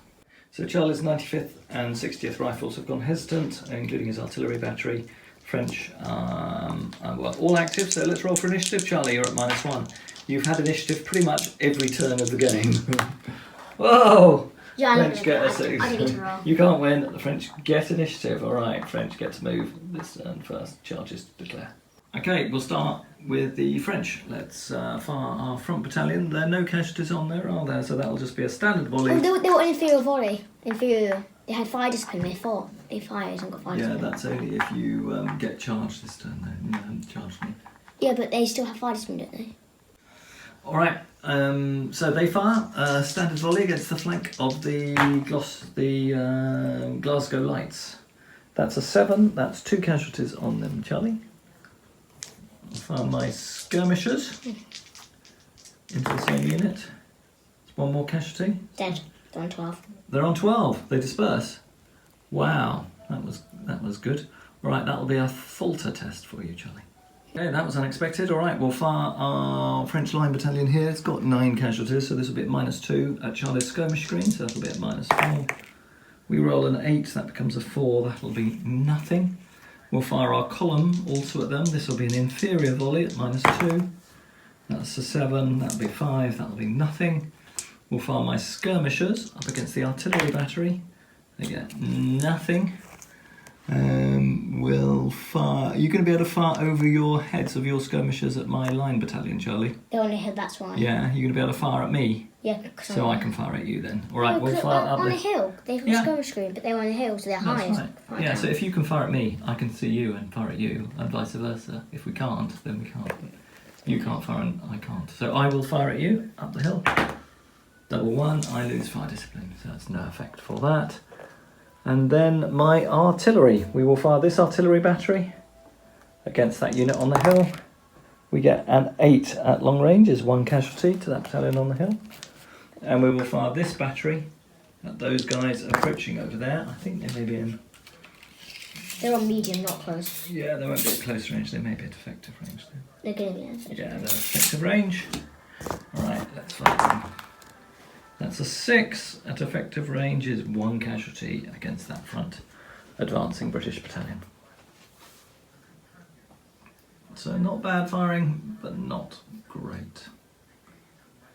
So Charlie's 95th and 60th Rifles have gone hesitant, including his artillery battery. French well, all active, so let's roll for initiative. Charlie, you're at -1. You've had initiative pretty much every turn of the game. Whoa! Yeah, French get a 6. I didn't need to roll. You can't win. The French get initiative. Alright, French get to move this turn first. Charges to declare. Okay, we'll start with the French. Let's fire our front battalion. There are no casualties on there, are there? So that'll just be a standard volley. Oh, they were an inferior volley. Inferior. They had fire discipline. They fought. They fired and got fire discipline. Yeah, that's only if you get charged this turn, though. You haven't charged me. Yeah, but they still have fire discipline, don't they? Alright, so they fire a standard volley against the flank of the Glasgow Lights. That's a 7. That's 2 casualties on them, Charlie. I'll fire my skirmishers into the same unit. It's 1 more casualty. Dead. They're on 12. They're on 12. They disperse. Wow, that was good. Right, that'll be a falter test for you, Charlie. Okay, that was unexpected. Alright, we'll fire our French line battalion here. It's got 9 casualties, so this will be at -2 at Charlie's skirmish screen, so that'll be at -4. We roll an 8, that becomes a 4, that'll be nothing. We'll fire our column also at them. This will be an inferior volley at -2. That's a 7, that'll be 5, that'll be nothing. We'll fire my skirmishers up against the artillery battery. They get nothing. We'll fire... Are you going to be able to fire over your heads of your skirmishers at my line battalion, Charlie? They only had that's why. Yeah, you're going to be able to fire at me? Yeah, because so I can fire at you then. Alright, we'll fire up on the... a hill. They've got skirmish screen, but they were on a hill, so they're high. Right. Yeah, so if you can fire at me, I can see you and fire at you, and vice versa. If we can't, then we can't. You can't fire and I can't. So I will fire at you up the hill. Double 1, I lose fire discipline, so that's no effect for that. And then my artillery. We will fire this artillery battery against that unit on the hill. We get an 8 at long range, is 1 casualty to that battalion on the hill. And we will fire this battery at those guys approaching over there. I think they may be in... They're on medium, not close. Yeah, they won't be at close range. They may be at effective range. They're going to be at effective Yeah, range. they're effective range. Alright, let's fight them. That's a 6 at effective range, is 1 casualty against that front advancing British battalion. So not bad firing, but not great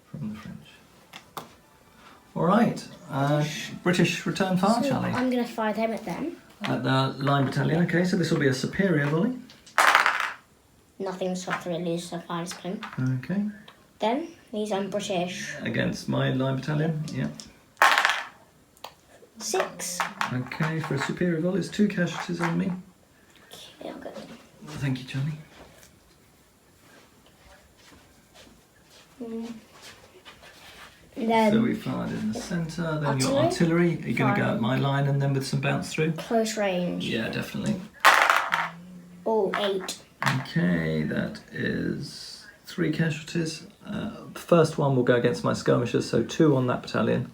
from the French. Alright, British return fire, So Charlie. I'm going to fire them at them. At the line battalion, okay, so this will be a superior volley. Nothing stopped the release of fire discipline. Okay. Then, these are British. Against my line battalion, yeah. 6. Okay, for a superior volley, it's 2 casualties on me. Okay, I'll go. Thank you, Charlie. And then So we fired in the centre, then your artillery. artillery. Are you going to go Fire. at my line and then with some bounce through? close range. Yeah, definitely. Oh, 8. Okay, that is 3 casualties. The first one will go against my skirmishers, so 2 on that battalion.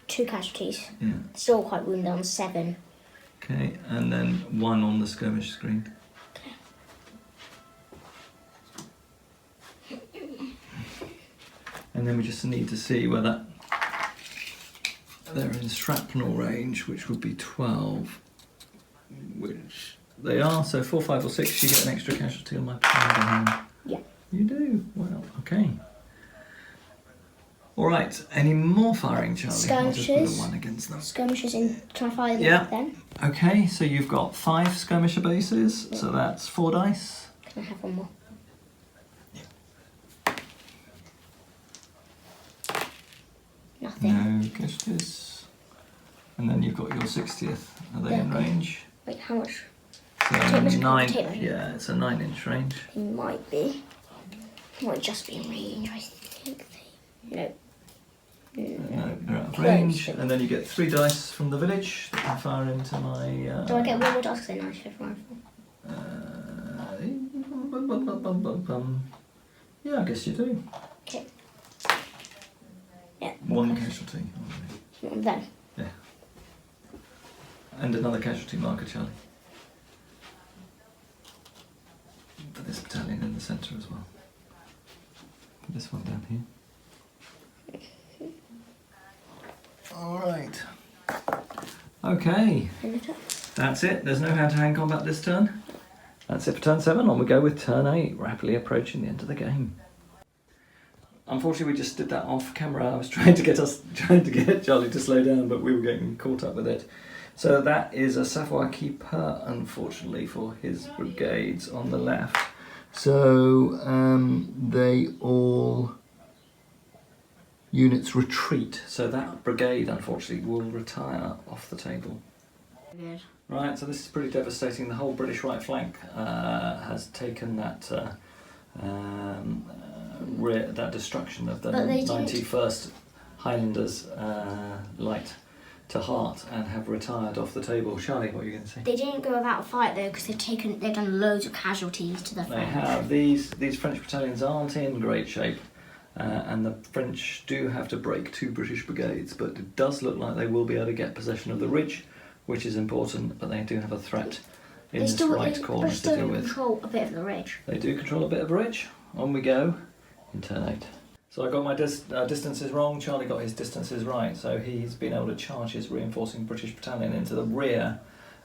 2 casualties. Yeah. Still quite wounded on 7. Okay, and then 1 on the skirmish screen. And then we just need to see whether they're in shrapnel range, which would be 12, which they are. So 4, 5 or 6, you get an extra casualty on my battalion. Yeah. You do? Well, okay. All right, any more firing, Charlie? I'll just put a Skirmishers. 1 against them. Skirmishers in. Can I fire them Yeah. at them? Okay, so you've got 5 skirmisher bases, so that's 4 dice. Can I have one more? Nothing. No casualties. And then you've got your 60th. Are they in Yeah. range? Wait, how much? So Take this 9. take that. Yeah, it's a 9-inch range. It might be. It might just be in range, I think. No. No, they're out of Close. range. And then you get 3 dice from the village that can fire into my. Do I get one more dice because they're 95 rifle? Yeah, I guess you do. Okay. Yeah. 1 casualty. One then. Yeah. And another casualty marker, Charlie. For this battalion in the centre as well. Put this one down here. Alright. Okay. That's it. There's no hand-to-hand combat this turn. That's it for turn 7. On we go with turn 8, rapidly approaching the end of the game. Unfortunately, we just did that off camera. I was trying to get Charlie to slow down, but we were getting caught up with it. So that is a Savoy keeper, unfortunately, for his brigades on the left. So they all units retreat. So that brigade, unfortunately, will retire off the table. Good. Right, so this is pretty devastating. The whole British right flank has taken that that destruction of the But they 91st Highlanders light to heart and have retired off the table. Charlie, what are you going to say? They didn't go without a fight though because they've done loads of casualties to the They French. have. These French battalions aren't in great shape. And the French do have to break 2 British brigades, but it does look like they will be able to get possession of the ridge, which is important, but they do have a threat in this right corner to deal with. Control a bit of the ridge. They do control a bit of ridge. On we go in turn 8. So I got my distances wrong, Charlie got his distances right, so he's been able to charge his reinforcing British battalion into the rear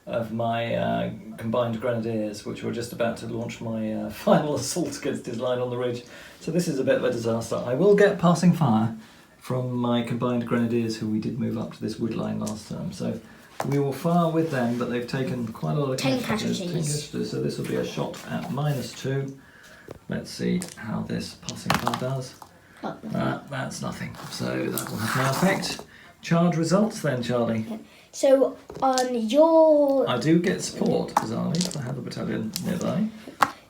of my combined Grenadiers, which were just about to launch my final assault against his line on the ridge. So this is a bit of a disaster. I will get passing fire from my combined Grenadiers, who we did move up to this wood line last term. So we will fire with them, but they've taken quite a lot of 10 casualties. casualties. So this will be a shot at -2. Let's see how this passing fire does. Oh, That's nothing. So that will have no effect. Charge results then, Charlie. so on your... I do get support, bizarrely, because I have a battalion nearby.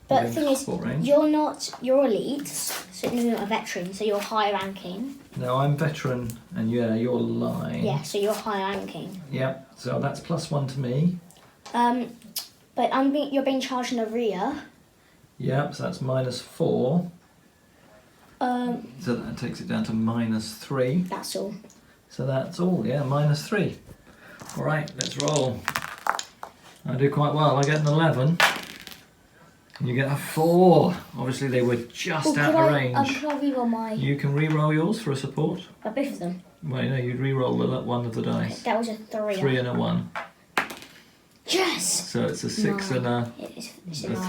But the thing is, Support range. you're elites, so you're not a veteran, so you're high ranking. No, I'm veteran, and yeah, you're line. Yeah, so you're high ranking. Yep, so that's +1 to me. But you're being charged in the rear. Yep, so that's -4. Um, So that takes it down to -3. that's all. So that's all, yeah, -3. All right, let's roll. I do quite well. I get an 11. You get a 4. Obviously, they were just out of range. Can I re-roll my... You can re-roll yours for a support. Both of them? Well, no, you'd re-roll the one of the dice. Okay, that was a 3. 3 and a 1. Yes! So it's a 6 and a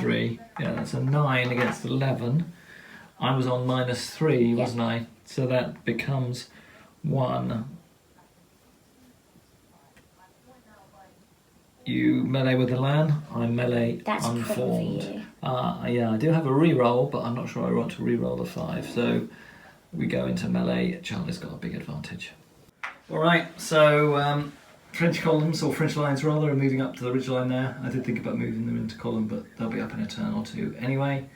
3. Yeah, that's a 9 against 11. I was on -3, wasn't I? So that becomes 1. You melee with the land, I melee That's unformed. For you. Yeah, I do have a re-roll, but I'm not sure I want to re-roll the 5. So we go into melee. Charlie's got a big advantage. All right, so French columns, or French lines rather, are moving up to the ridgeline now. I did think about moving them into column, but they'll be up in a turn or two anyway.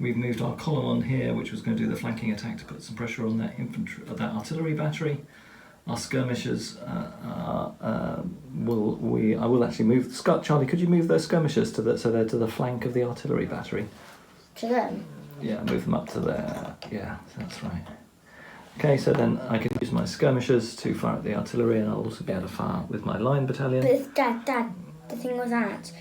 We've moved our column on here, which was going to do the flanking attack to put some pressure on that infantry, that artillery battery. Our skirmishers I will actually move. Charlie, could you move those skirmishers to so they're to the flank of the artillery battery? To them? Yeah, move them up to there. Yeah, that's right. Okay, so then I can use my skirmishers to fire at the artillery, and I'll also be able to fire with my line battalion. But Dad, the thing was that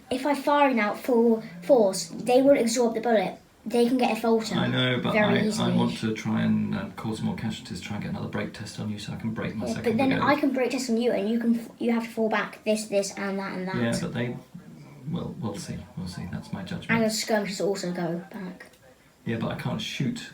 if I'm firing out full force, they won't absorb the bullet. They can get a falter. I know, but very easily. I want to try and cause more casualties. Try and get another break test on you, so I can break my second. But then brigade. I can break test on you, and you have to fall back this, and that, and that. Yeah, but they. Well, we'll see. We'll see. That's my judgment. And the skirmishers also go back. Yeah, but I can't shoot.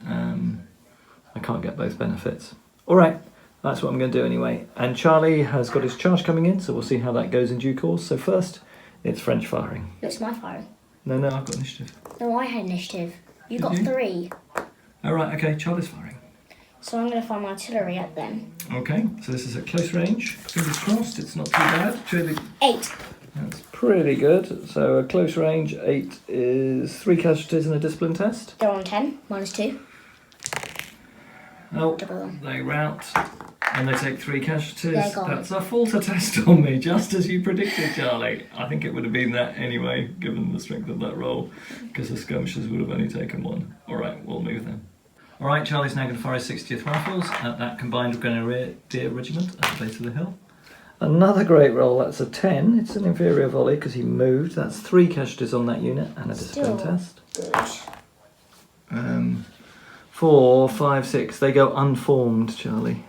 I can't get both benefits. All right, that's what I'm going to do anyway. And Charlie has got his charge coming in, so we'll see how that goes in due course. So first, it's French firing. It's my firing. No, I've got initiative. No, I had initiative. You got you? 3. All right, okay, Charlie's firing. So I'm going to fire my artillery at them. Okay, so this is at close range. Fingers crossed, it's not too bad. 8. That's pretty good. So a close range, 8 is 3 casualties in a discipline test. They're on 10, -2. Oh, Double. they rout. And they take 3 casualties. They're gone. That's a falter test on me, just as you predicted, Charlie. I think it would have been that anyway, given the strength of that roll, because the skirmishers would have only taken 1. All right, we'll move them. All right, Charlie's now going to fire his 60th Rifles at that combined Grenadier regiment at the base of the hill. Another great roll, that's a 10. It's an inferior volley because he moved. That's 3 casualties on that unit and a discipline test. Good. 4, 5, 6. They go unformed, Charlie.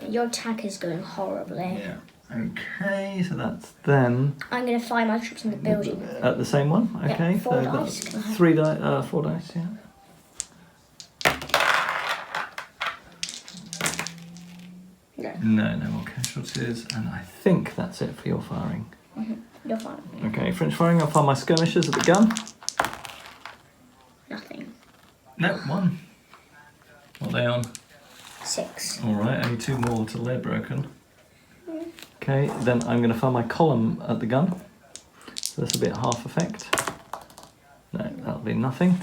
Your attack is going horribly. Yeah. Okay, so that's them. I'm going to fire my troops in the building. At the same one? Okay. Yeah, 4 so dice. that's 3 dice, 4 dice, yeah. No more casualties, and I think that's it for your firing. You're fine. Okay, French firing. I'll fire my skirmishers at the gun. Nothing. No, 1. What are they on? 6. Alright, only 2 more till they're broken. Okay, then I'm going to fire my column at the gun. So this will be at half effect. No, that'll be nothing.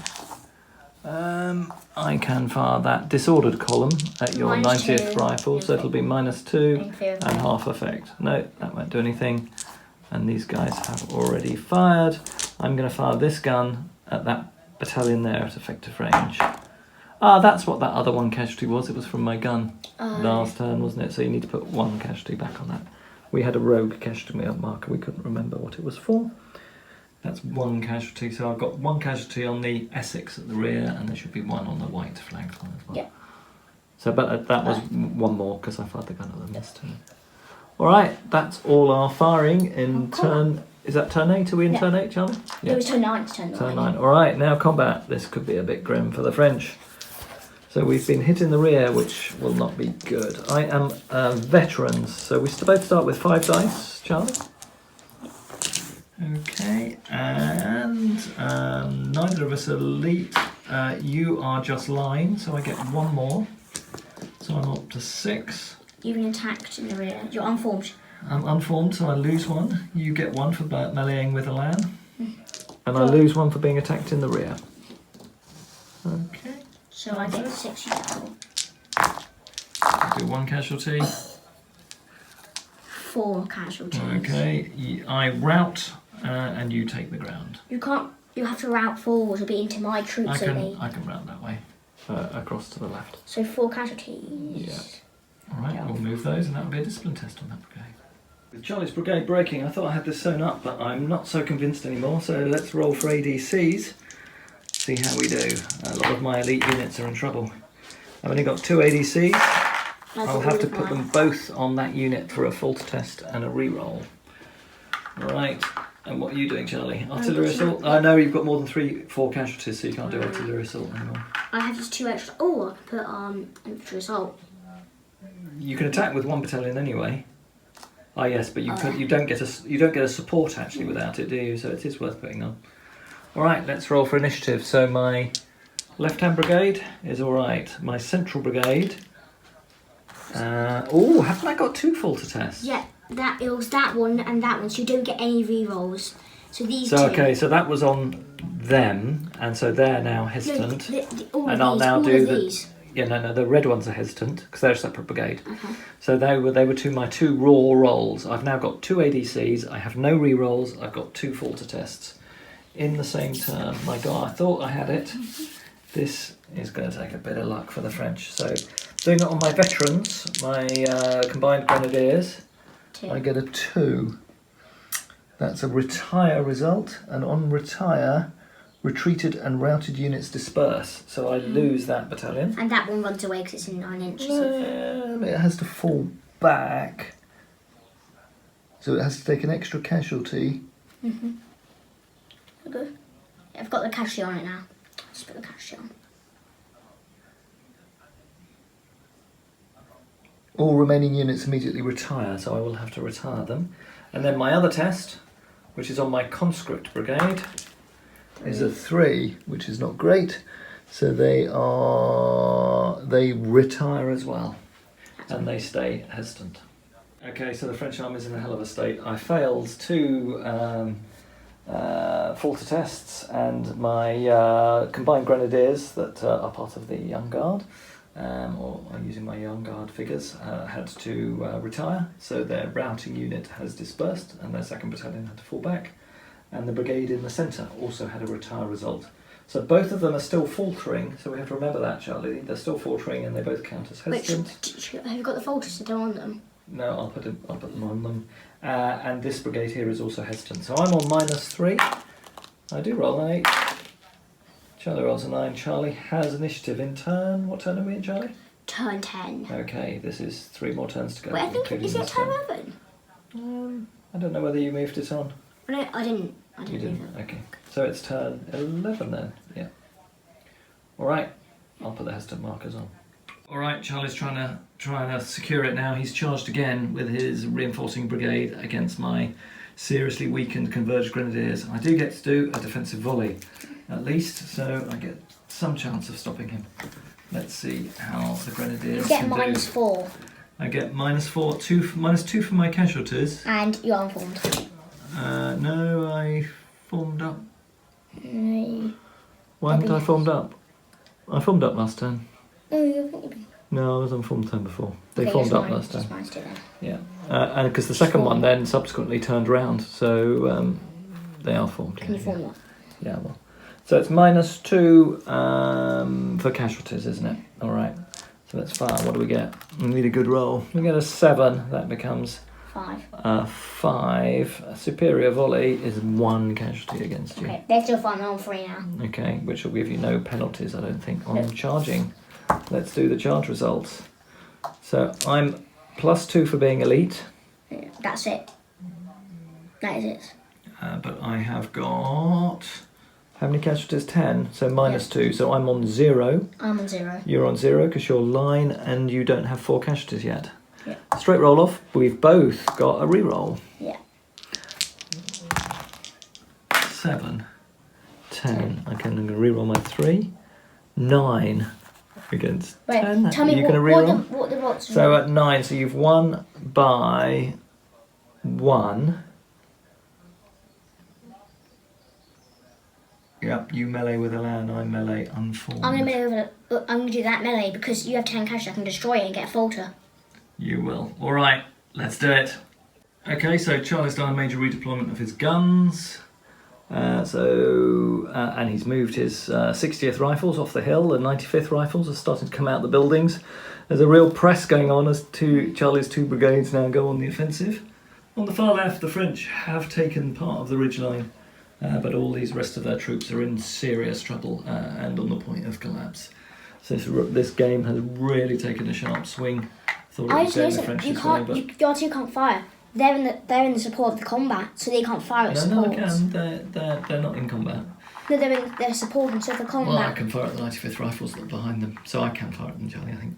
I can fire that disordered column at your -2 90th rifle, so it'll be -2 Inferior. and half effect. No, that won't do anything. And these guys have already fired. I'm going to fire this gun at that battalion there at effective range. Ah, that's what that other 1 casualty was. It was from my gun last turn, wasn't it? So you need to put 1 casualty back on that. We had a rogue casualty marker. We couldn't remember what it was for. That's 1 casualty. So I've got 1 casualty on the Essex at the rear, and there should be 1 on the white flanked one as well. Yeah. So, but that was 1 more because I fired the gun at them this turn. All right, that's all our firing in turn. Is that turn 8? Are we in turn 8, Charlie? Yeah. It was turn 9 to turn 9. Turn 9. All right, now combat. This could be a bit grim for the French. So we've been hit in the rear, which will not be good. I am veterans, so we both start with 5 dice, Charlie. Okay, and neither of us are elite. You are just line, so I get 1 more. So I'm up to 6. You've been attacked in the rear. You're unformed. I'm unformed, so I lose 1. You get 1 for meleeing with a lan. And I lose 1 for being attacked in the rear. Okay. So I get 6 total. I do 1 casualty. 4 casualties. Okay, I rout and you take the ground. You can't. You have to route forward to be into my troops. I can rout that way. across to the left. So 4 casualties. Yeah. Alright, we'll move those and that'll be a discipline test on that brigade. With Charlie's brigade breaking, I thought I had this sewn up, but I'm not so convinced anymore, so let's roll for ADCs. See how we do. A lot of my elite units are in trouble. I've only got 2 ADCs. I'll have to put them both on that unit for a falter test and a reroll. Right, and what are you doing, Charlie? Artillery assault? I know you've got more than 4 casualties, so you can't do artillery assault anymore. I have just 2 extra. Oh, I can put infantry assault. You can attack with 1 battalion anyway. Ah yes, but you don't get a support actually without it, do you? So it is worth putting on. All right, let's roll for initiative. So my left-hand brigade is all right. My central brigade. Oh, haven't I got 2 falter tests? Yeah, it was that one and that one. So you don't get any rerolls. So these. So 2. okay, so that was on them, and so they're now hesitant. No, and I'll now do the. Yeah, no, the red ones are hesitant because they're a separate brigade. Okay. So they were my 2 raw rolls. I've now got 2 ADCs. I have no re-rolls. I've got 2 falter tests in the same turn. My God, I thought I had it. This is going to take a bit of luck for the French. So doing it on my veterans, my combined Grenadiers, 2. I get a 2. That's a retire result, and on retire, retreated and routed units disperse, so I lose that battalion. And that one runs away because it's in 9 inches. It has to fall back, so it has to take an extra casualty. Okay. I've got the casualty on it now. Just put the casualty on. All remaining units immediately retire, so I will have to retire them. And then my other test, which is on my conscript brigade, is a 3, which is not great. So they retire as well, and they stay hesitant. Okay, so the French army's in a hell of a state. I failed 2 falter tests, and my combined Grenadiers that are part of the Young Guard, or I'm using my Young Guard figures, had to retire. So their routing unit has dispersed, and their 2nd battalion had to fall back. And the brigade in the centre also had a retire result. So both of them are still faltering, so we have to remember that, Charlie. They're still faltering and they both count as hesitant. Have you got the falters still on them? No, I'll put them on them. And this brigade here is also hesitant. So I'm on -3. I do roll an 8. Charlie rolls a 9. Charlie has initiative in turn. What turn are we in, Charlie? Turn 10. Okay, this is 3 more turns to go. Wait, I think, is it turn 11? I don't know whether you moved it on. No, I didn't. You didn't? Okay. So it's turn 11 then, yeah. Alright, I'll put the hesitant markers on. Alright, Charlie's trying to secure it now. He's charged again with his reinforcing brigade against my seriously weakened converged Grenadiers. I do get to do a defensive volley, at least, so I get some chance of stopping him. Let's see how the Grenadiers You get can -4. I get -4, -2 for my casualties. And you're unformed. No, I formed up. No. Why haven't I formed up? I formed up last turn. No, you've been. No, I was on formed turn before. They Okay, formed just up mine- last just time. mine's too then. Yeah, and because the second one then subsequently turned round, so they are formed. Can you form that? Yeah, well. So it's -2 for casualties, isn't it? All right. So let's fire. What do we get? We need a good roll. We get a 7. That becomes 5. 5. A superior volley is 1 casualty against you. Okay, they're still fine. I'm on 3 now. Okay, which will give you no penalties, I don't think, on charging. Let's do the charge results. So I'm +2 for being elite. Yeah, that's it. That is it. But I have got... How many casualties? 10. So -2. So I'm on 0. I'm on 0. You're on 0 because you're line and you don't have 4 casualties yet. Yeah. Straight roll off. We've both got a reroll. Yeah. 7. 10. Okay, I'm going to reroll my 3. 9 against Wait, 10. tell me You're what going to reroll? the what's So at 9, so you've won by 1. Yep, you melee with a land, I melee unformed. I'm gonna do that melee because you have 10 cash. I can destroy it and get a falter. You will. Alright, let's do it. Okay, so Charlie's done a major redeployment of his guns. And he's moved his 60th Rifles off the hill. The 95th Rifles are starting to come out of the buildings. There's a real press going on as Charlie's 2 brigades now go on the offensive. On the far left, the French have taken part of the ridgeline, but all these rest of their troops are in serious trouble and on the point of collapse. So this game has really taken a sharp swing. I just noticed your 2 can't fire. They're in the support of the combat, so they can't fire at support. No, I can. They're not in combat. No, they're supporting, so the combat. Well, I can fire at the 95th Rifles that are behind them, so I can fire at them, Charlie, I think.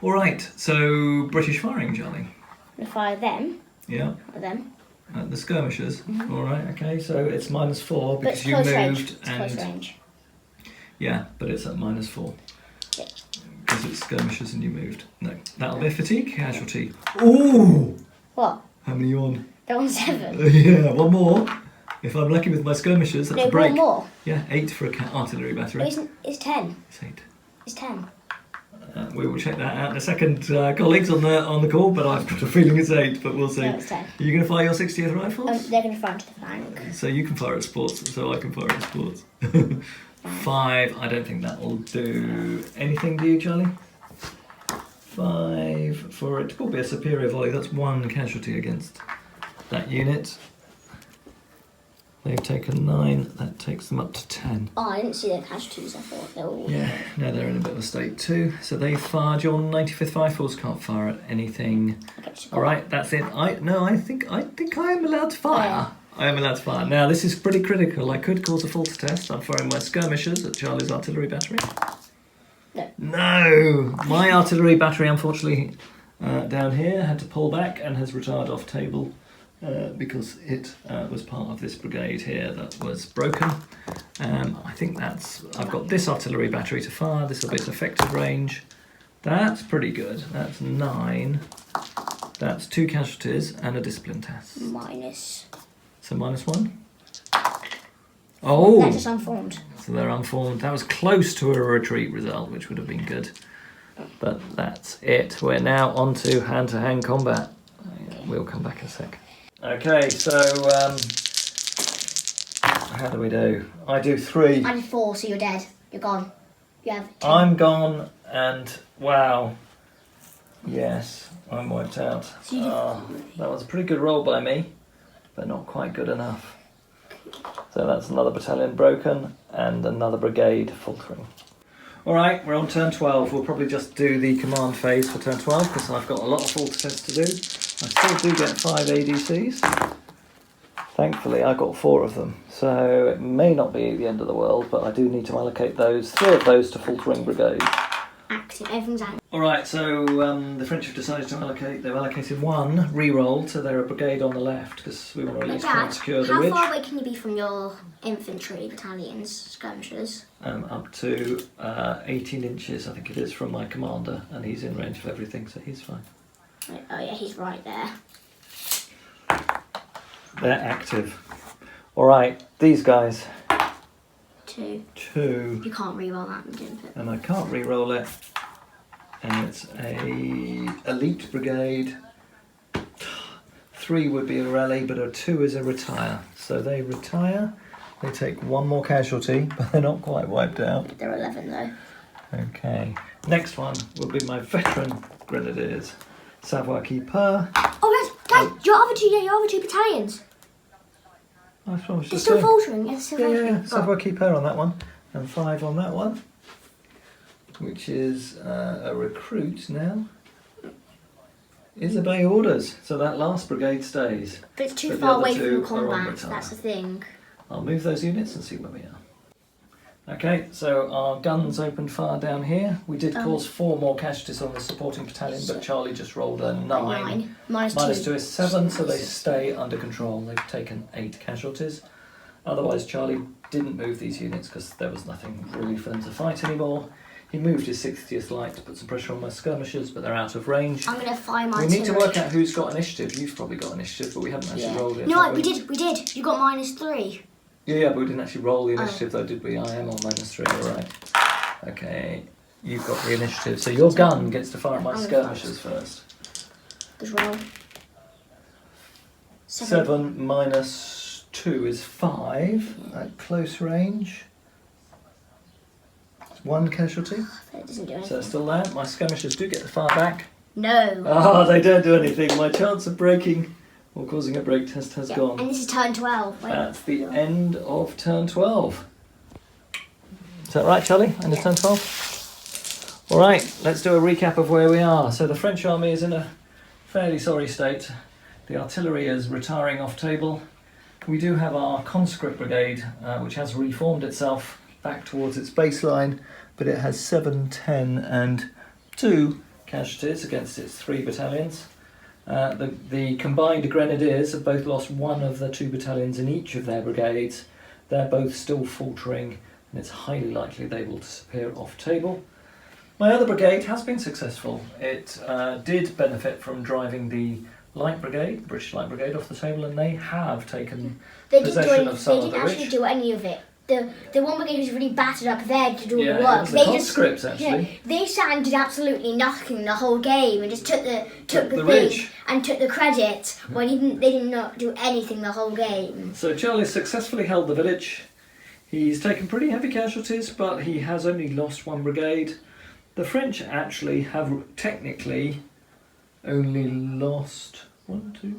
All right, so British firing, Charlie. I'm gonna fire them. Yeah. At them. At the skirmishers. All right, okay. So it's -4 because you moved it's close range. Yeah, but it's at -4. Yeah. Because it's skirmishers and you moved. No, that'll be a fatigue casualty. Ooh. What? How many are you on? They're on 7. Yeah, 1 more. If I'm lucky with my skirmishers, that's a break. 1 more. Yeah, 8 for an artillery battery. No, it's 10. It's 8. It's 10. We will check that out in a second, colleagues on the call, but I've got a feeling it's 8, but we'll see. No, it's 10. Are you going to fire your 60th Rifles? They're going to fire into the flank. So you can fire at sports, so I can fire at sports. 5, I don't think that will do anything, do you, Charlie? 5 for it could be a superior volley. That's 1 casualty against that unit. They've taken 9, that takes them up to 10. Oh, I didn't see their casualties, I thought they were all... Yeah, no, they're in a bit of a state too. So they fired. Your 95th Rifles can't fire at anything. Okay, all right, that's it. I think I am allowed to fire. Yeah. I am allowed to fire. Now this is pretty critical. I could cause a false test. I'm firing my skirmishers at Charlie's artillery battery. No, my artillery battery, unfortunately, down here had to pull back and has retired off table. Because it was part of this brigade here that was broken. I think I've got this artillery battery to fire. This will be its effective range. That's pretty good. That's 9. That's 2 casualties and a discipline test. Minus. So -1? Oh! They're just unformed. So they're unformed. That was close to a retreat result, which would have been good. But that's it. We're now on to hand-to-hand combat. We'll come back in a sec. Okay, so how do we do? I do 3. I did 4, so you're dead. You're gone. You have 10. I'm gone, and wow, yes, I'm wiped out. So you that was a pretty good roll by me, but not quite good enough. So that's another battalion broken and another brigade faltering. All right, we're on turn 12. We'll probably just do the command phase for turn 12 because I've got a lot of falter tests to do. I still do get 5 ADCs. Thankfully, I got 4 of them, so it may not be the end of the world, but I do need to allocate 3 of those to faltering brigades. Active, everything's active. All right, so the French have decided to allocate. They've allocated 1 re-roll to their brigade on the left because we want to at least try and secure the ridge. How far away can you be from your infantry battalions, skirmishers? Up to 18 inches, I think it is, from my commander, and he's in range of everything, so he's fine. Oh yeah, he's right there. They're active. All right, these guys. 2. 2. You can't re-roll that, didn't it? And I can't re-roll it. And it's a elite brigade. 3 would be a rally, but a 2 is a retire. So they retire. They take 1 more casualty, but they're not quite wiped out. They're 11 though. Okay. Next one will be my veteran Grenadiers. Savoir-qui-peur. Oh, guys, your other 2 battalions. That's what I was They're just still saying. faltering. Yes, Yeah. Savoir-qui-peur on that one. And 5 on that one. Which is a recruit now. Is obey orders. So that last brigade stays. But it's too But the far other away 2 from are on combat. retire. That's the thing. I'll move those units and see where we are. Okay, so our guns opened fire down here. We did cause 4 more casualties on the supporting battalion, but Charlie just rolled a 9. Minus 2 is 7, so they stay under control. They've taken 8 casualties. Otherwise, Charlie didn't move these units because there was nothing really for them to fight anymore. He moved his 60th light to put some pressure on my skirmishers, but they're out of range. I'm going to fire my We need to work out who's got initiative. You've probably got initiative, but we haven't actually rolled it. No, we did. You got -3. Yeah, but we didn't actually roll the initiative though, did we? I am on -3, alright. Okay, you've got the initiative. So your gun gets to fire at my skirmishers first. Good roll. 7 minus 2 is 5 at close range. It's 1 casualty. That doesn't do anything. So it's still there. My skirmishers do get the fire back. No. Oh, they don't do anything. My chance of breaking or causing a break test has gone. And this is turn 12. Wait. That's the end of turn 12. Is that right, Charlie? End of turn 12? All right, let's do a recap of where we are. So the French army is in a fairly sorry state. The artillery is retiring off table. We do have our conscript brigade, which has reformed itself back towards its baseline, but it has 7, 10 and 2 casualties against its 3 battalions. The combined Grenadiers have both lost 1 of the 2 battalions in each of their brigades. They're both still faltering, and it's highly likely they will disappear off table. My other brigade has been successful. It did benefit from driving the Light Brigade, British Light Brigade, off the table, and they have taken possession of some of the ridge. They didn't actually do any of it. The one brigade was really battered up there to do all the work. Yeah, it was the conscripts, actually. They sat and did absolutely nothing the whole game and just took the thing ridge and took the credit when they did not do anything the whole game. So Charlie successfully held the village. He's taken pretty heavy casualties, but he has only lost 1 brigade. The French actually have technically only lost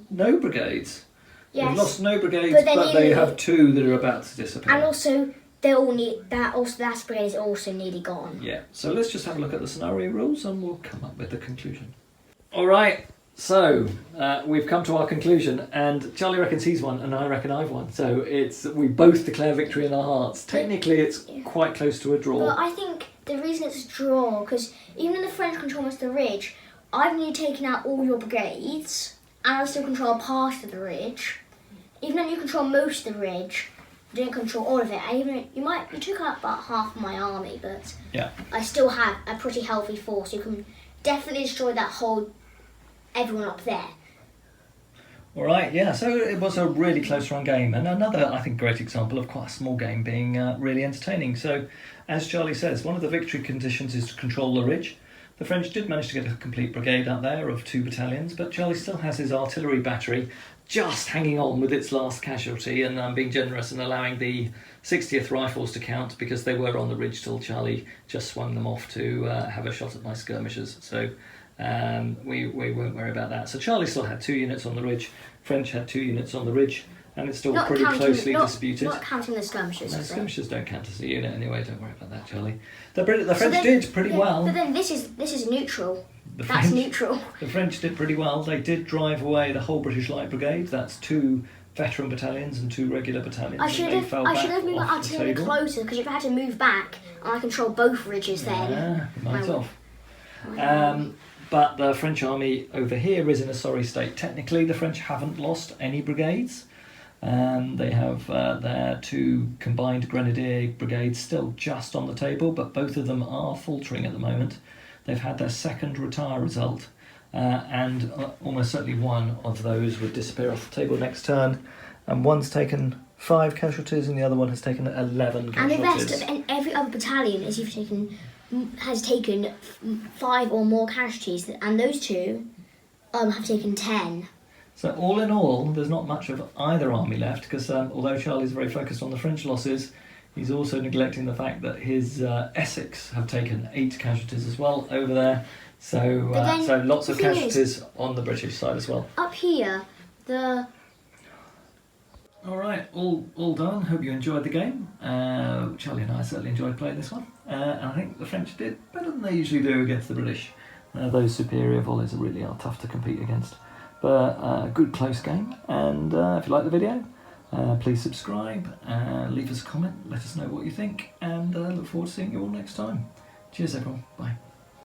no brigades. Yes. They've lost no brigades, but they have 2 that are about to disappear. And also, they all need that. Also, that brigade is also nearly gone. Yeah. So let's just have a look at the scenario rules, and we'll come up with the conclusion. All right. So we've come to our conclusion, and Charlie reckons he's won, and I reckon I've won. So we both declare victory in our hearts. Technically, it's quite close to a draw. But I think the reason it's a draw because even though the French control most of the ridge, I've nearly taken out all your brigades, and I still control part of the ridge. Even though you control most of the ridge, you didn't control all of it. And even you took out about half of my army, but yeah, I still have a pretty healthy force. You can definitely destroy everyone up there. All right, yeah. So it was a really close run game, and another, I think, great example of quite a small game being really entertaining. So, as Charlie says, one of the victory conditions is to control the ridge. The French did manage to get a complete brigade out there of 2 battalions, but Charlie still has his artillery battery just hanging on with its last casualty, and I'm being generous and allowing the 60th Rifles to count because they were on the ridge till Charlie just swung them off to have a shot at my skirmishers. So we won't worry about that. So Charlie still had 2 units on the ridge, French had 2 units on the ridge, and it's still pretty closely disputed. Not counting the skirmishers. No, skirmishers don't count as a unit anyway, don't worry about that, Charlie. The French did pretty well. But then this is neutral. That's neutral. The French did pretty well. They did drive away the whole British Light Brigade. That's 2 veteran battalions and 2 regular battalions. I should have moved my artillery closer because if I had to move back and I control both ridges then. Yeah, might off. But the French army over here is in a sorry state. Technically, the French haven't lost any brigades. They have their 2 combined Grenadier brigades still just on the table, but both of them are faltering at the moment. They've had their 2nd retire result, and almost certainly one of those would disappear off the table next turn. And one's taken 5 casualties, and the other one has taken 11 casualties. And the rest of every other battalion has taken 5 or more casualties, and those 2 have taken 10. So all in all, there's not much of either army left, because although Charlie's very focused on the French losses, he's also neglecting the fact that his Essex have taken 8 casualties as well over there. So lots of casualties on the British side as well. Up here, All right, all done. Hope you enjoyed the game. Charlie and I certainly enjoyed playing this one. And I think the French did better than they usually do against the British. Those superior volleys really are tough to compete against. But a good close game. And if you like the video, please subscribe, leave us a comment, let us know what you think, and look forward to seeing you all next time. Cheers everyone, bye.